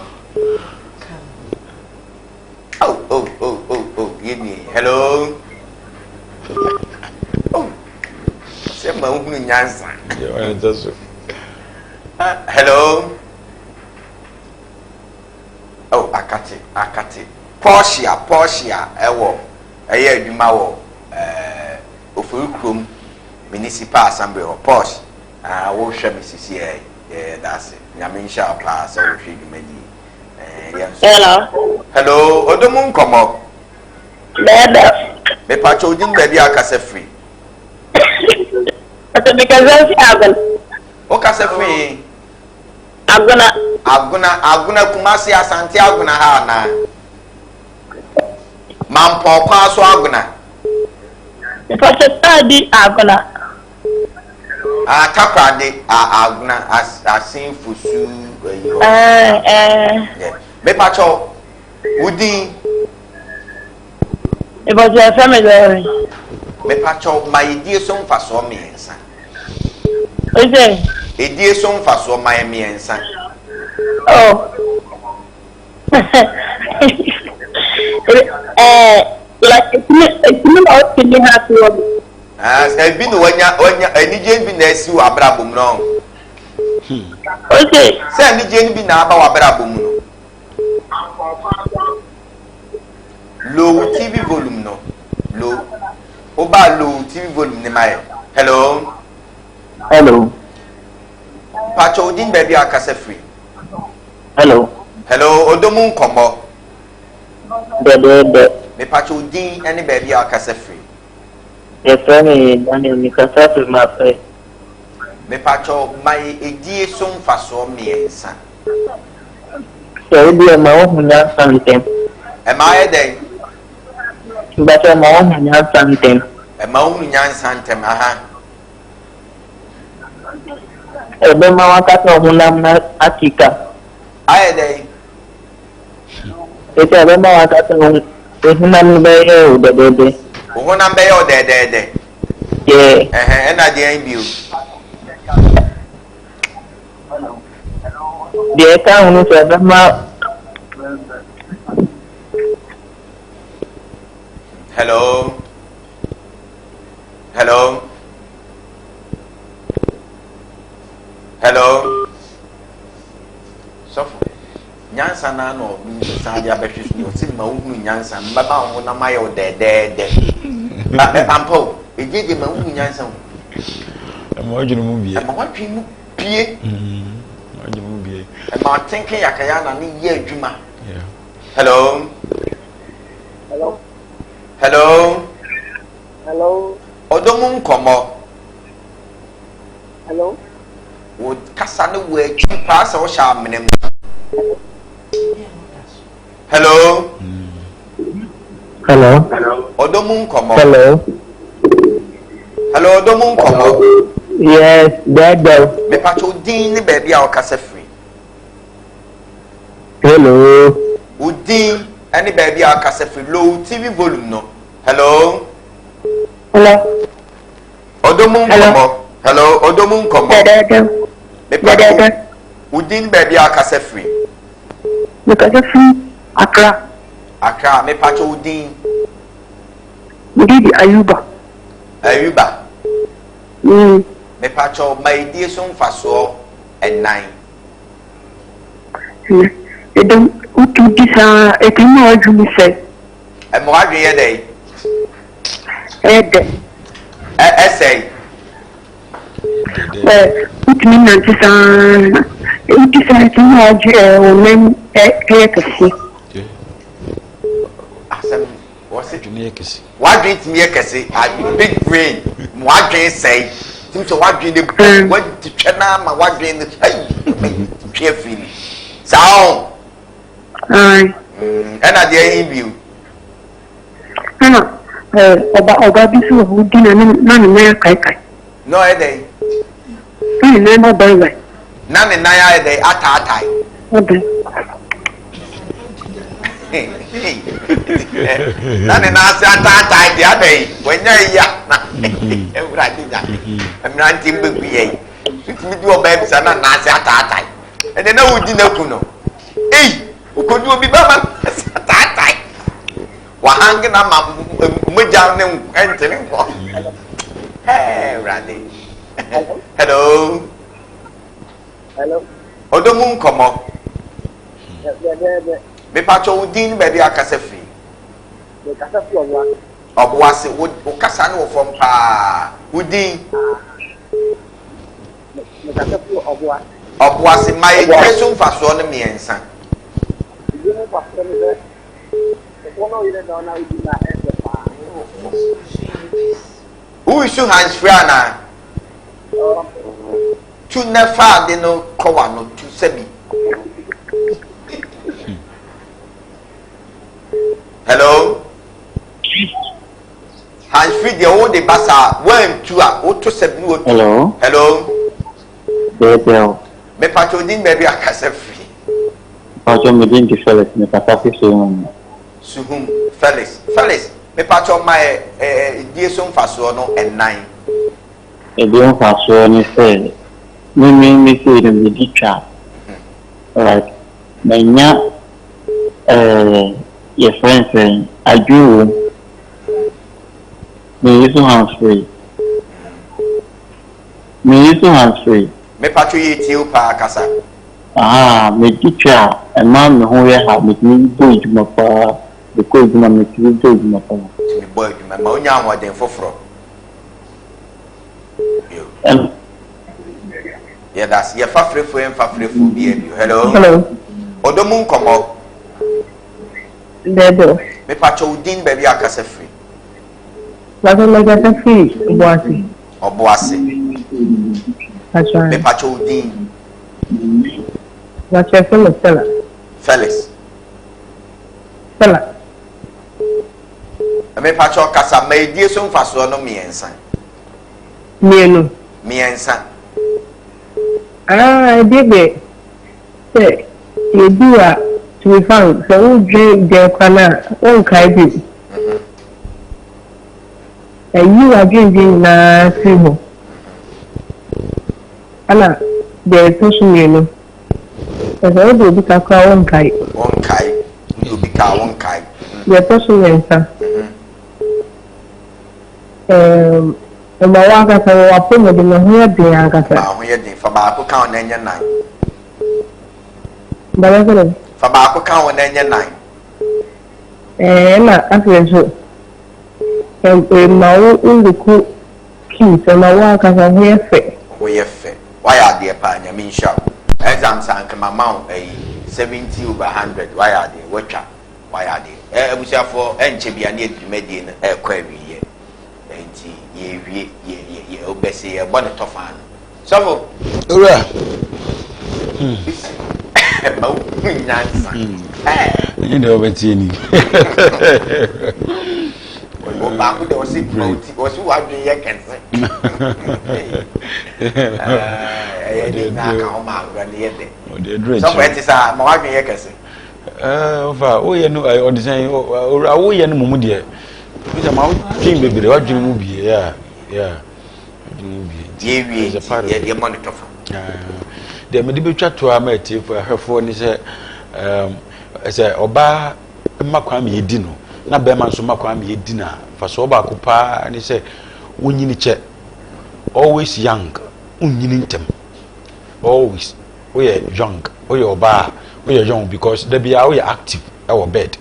Oh, yini. Hello. Oh. Se ma hu nyansa. Hello. Oh, akate. Portia ewo eye adwuma wo ofurukrom municipal assembly or Porsche wo hwe misisi that's it nyame nsha pa so wo hwe dwumadi hello odomu Nkomo Dada. me pa chodin baby akase free Ata bikaza agona. O kase free aguna kumasi asante aguna ha na Mampo kwa so aguna. Ipaseta di aguna. Takrade aguna asin fusu yo. Me pacho udi. Iboje family. Me pacho my die so mfaso miensa. Oje. Edie so mfaso my miensa. Oh. Like it's not feeling happy. I've been any Jane been there, see Abrabum wrong. Okay. Say, any Jane been about Abrabum. Low TV volume, no. Low. Oba low TV volume, hello. Hello. Pacho din baby akase free. Hello. Hello, Odomu Nkomo. The Me pacho din any baby akase free. Your friend is Daniel Mikasa to my face. Me pacho my edie som faso miensa. So we are my own something. Am I then? But I'm my own something. A mountain yansantem, aha. Ebe mawakata hunamna Afrika. I day. Ete ebe mawakata hunamna beye the baby. Who number your dead? Yeah. And I didn't view. The account is ebe ma. Hello. Hello. Hello. So, Nyansa na no Sadi abetwe no si ma wu Nyansa mbaba wo na mayo de. Ampo, ejeje ma wu Nyansa. Mo adwene mu bie. Ma wadwe mu bie. Adwene mu bie. Ma tenke yakaya na ne ye adwuma. Yeah. Hello. Hello. Hello. Hello. Odomu Nkomo. Hello. Wo kasa ne wo atwi pa sa wo sha menem. Hello. Hello. Odomu Nkomo. Hello. Hello, Odomu Nkomo. Yes, Dad. Me pacho din ne baby a o kasa free. Hello. Udin any baby a kasa free low TV volume no. Hello. Hello. Odomu Nkomo. Hello, Odomu Nkomo. Dad. Me pacho Udin baby a kasa free. Because of Accra. Accra me pacho Udin. Did Ayuba. Ayuba. Me pacho my dear son faso and 9. It don't do this. It know you say. And what do you day? Essay. Put me not this. It is like you have women to see. What's it? Junior What drink me a cassette? I big brain. What drink say? Seems to what drink the what to China, what drink the cheerfully. Sound. And I dare you. About this who didn't none in my kai. No, a day. I never by way. None in Naya day at our time. None in us at our time the other day when you're young. I did that. I'm 19 BBA. Me do a baby son and Nancy at our time. And then I would know. Hey, who could you be Baba at that time? We're hanging on my mujam and telling for. Hey, Randy. Hello. Hello. Odomu Nkomo. Me pacho Udin baby akase free. The Casa of one. Obuase wo kasa no from pa Udin. The Casa of one. Obuase my question faso no miensa. You know what I'm saying? The one you don't know is not Who is your hands free na? Tu nefa de no kowa no tu sebi. Hello. Hands free the old the basa when two are auto sebi wo. Hello. Hello. There. Me pacho din baby akase free. Pacho me din to Felix me pasa Suhum Felix. Me pacho my die so mfaso no and 9. E bi on faso ni say me say dem di twa. Right. Me nya your friend saying, I do. Me use hands free. Me use hands free. Me patro ye tiu pa kasa. Me teacher, a man who have me do it my pa, because my me do it my pa. Me boy, me ma onya ho den foforo. Yeah, that's your fafrefo and fafrefo be. Hello. Hello. Odomu Nkomo. Debo. Me patro din baby akasa free. What's my data free? Bossy. Oboase. That's right. Me patro din. What's your fellow fella? Felix. Fella. Me patro kasa me die so mfaso no miensa. Mienu. Miensa. I did it. Say, you do to be found. So, we drink the corner. Oh, Kaidi. And you are drinking na Sibo. Anna, the person you know. As I will be a car one kai. One kai. You be car one kai. The person answer. My work as a weapon with the hair being a cassa. Now, we are for Baku count and your nine. But I don't For Baku count and your nine. After so. And my own the cook keys and my work as a hair fit. We are fair. Why are they upon your mean shop? Exams and my mount a 70 over 100. Why are they? Watch out. Why are they? We shall for Enchibia need to make in a query. Ye obese a bonnet of fan. So, Owura. You know what you need. Go back with the sick was who I be can say. I did not come out when the somewhere it is a Morgan Yakasi. Oh, you know, I understand. Or I will end Mumudia. With a mouth, dream baby, what dream movie, yeah. Is a part of your monitor. The medical chat to our mate for her phone is a Oba Makwami Dino, not Beman so Makwami dinner for Soba Kupa, and he said, Uniniche, always young, Uninintem, always, we are young, we are bar, we are young because they be our active, our bed.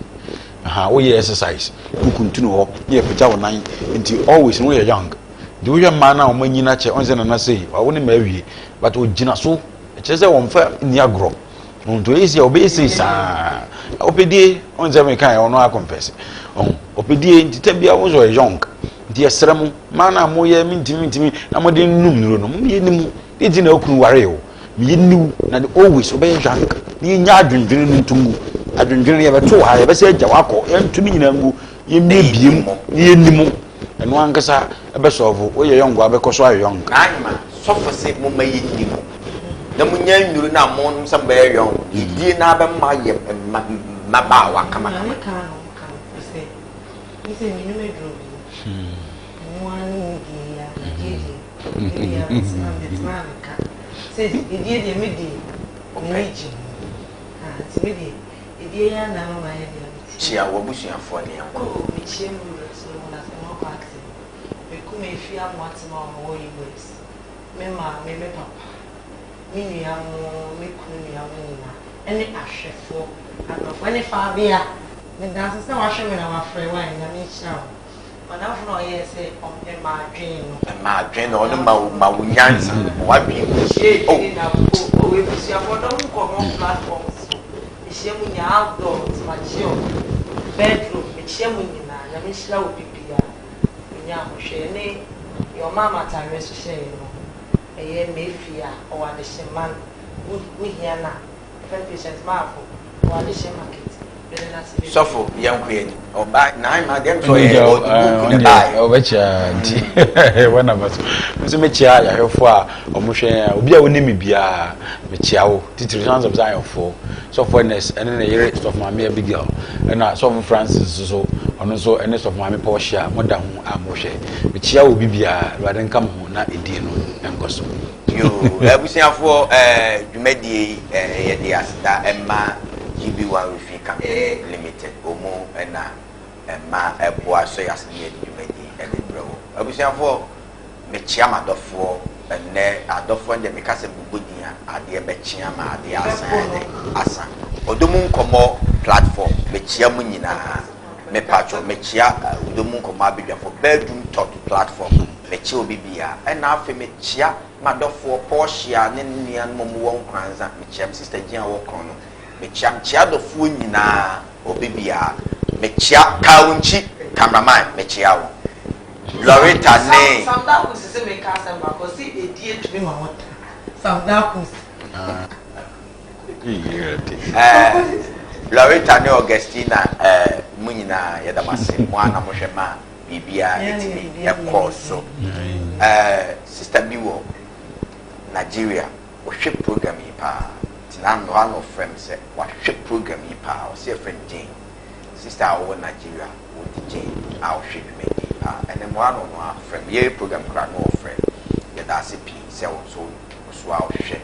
We exercise, we continue, yeah, put our 9 until always we are young. Do your man now when you not on say, I wouldn't marry, but with Gina so, it is a one fair in your grow. On to easy obeisance, OPD on Jamaica or no confess. On OPD to tell me I was a young. Dear Sermon, mana moya mean to me, I'm a dinum, it's in Oku Wario. Me knew that always obey young, the yard drinking to I don't really ever too high, ever said Jawako, and to me, you may be and one cassa a best of where you're young, because I young. I'm suffer sick, Mumma Yin. The Munyan, you now mourn some very young. He did not have my Mabawa come on. You say, you may do one says, it did a midi, midi. She are wishing for me. Oh, Michel, so as a more vaccine. We come if you are what's more ways. Memma, maybe papa. Me, any ashes for when if I be a then that's no washing when I'm afraid when I mean show. But now for no years say on my dream. And my dream on the Maunyans. What be she? Oh, we see a common platforms. Shemu ya outdoors, my children, bedroom, shemu na, na mishla upipia. Nya hoshene, your mama tare so share no. Eye mefia or the sheman, we here na. Different patients marvel, or the shemarket. Suffer, young queen, or back 9 my damn toy, or which one of us. Mr. Mechia, I have 4 or Moshe, or be a winning me, Mechiao, Titans of Zion 4. Softwareness and then a rate of my mere big girl, and not some Francis so, and also a nest of my Porsche, Madame Amoshe, which I will be rather than come home, not a deal and gossip. You, we say for you made the Emma GB1 Roofing Company Limited omo na ma eboa so yas ne adwumadi e bebrɛwo abusuafo me chia madɔfo ene adɔfo nde me kase bugodi a ade be chia ma ade asa odomu nkomo platform me chia mu nyina me patcho me chia odomu nkomo abedwafo bedroom talk platform me chia obibia na afi me chia madɔfo Porsche ne nian momu won kwanza me chia sister Gian wo kon no me chia dɔfo nyina obibia me chia kaunchi cameraman me chia wo Loretta ne some that was say me cast am because see e die to me ma want some that was Loretta ne Augustina munyina yadamase mo ana mo hwema bibia etimi e so sister biwo Nigeria o hwe program yi pa tinan no ano frem se wa hwe program yi pa o se friend Jane sister o Nigeria o DJ a o hwe me and mo ano no frem ye program kra no frem yadase pi se o so a o hwe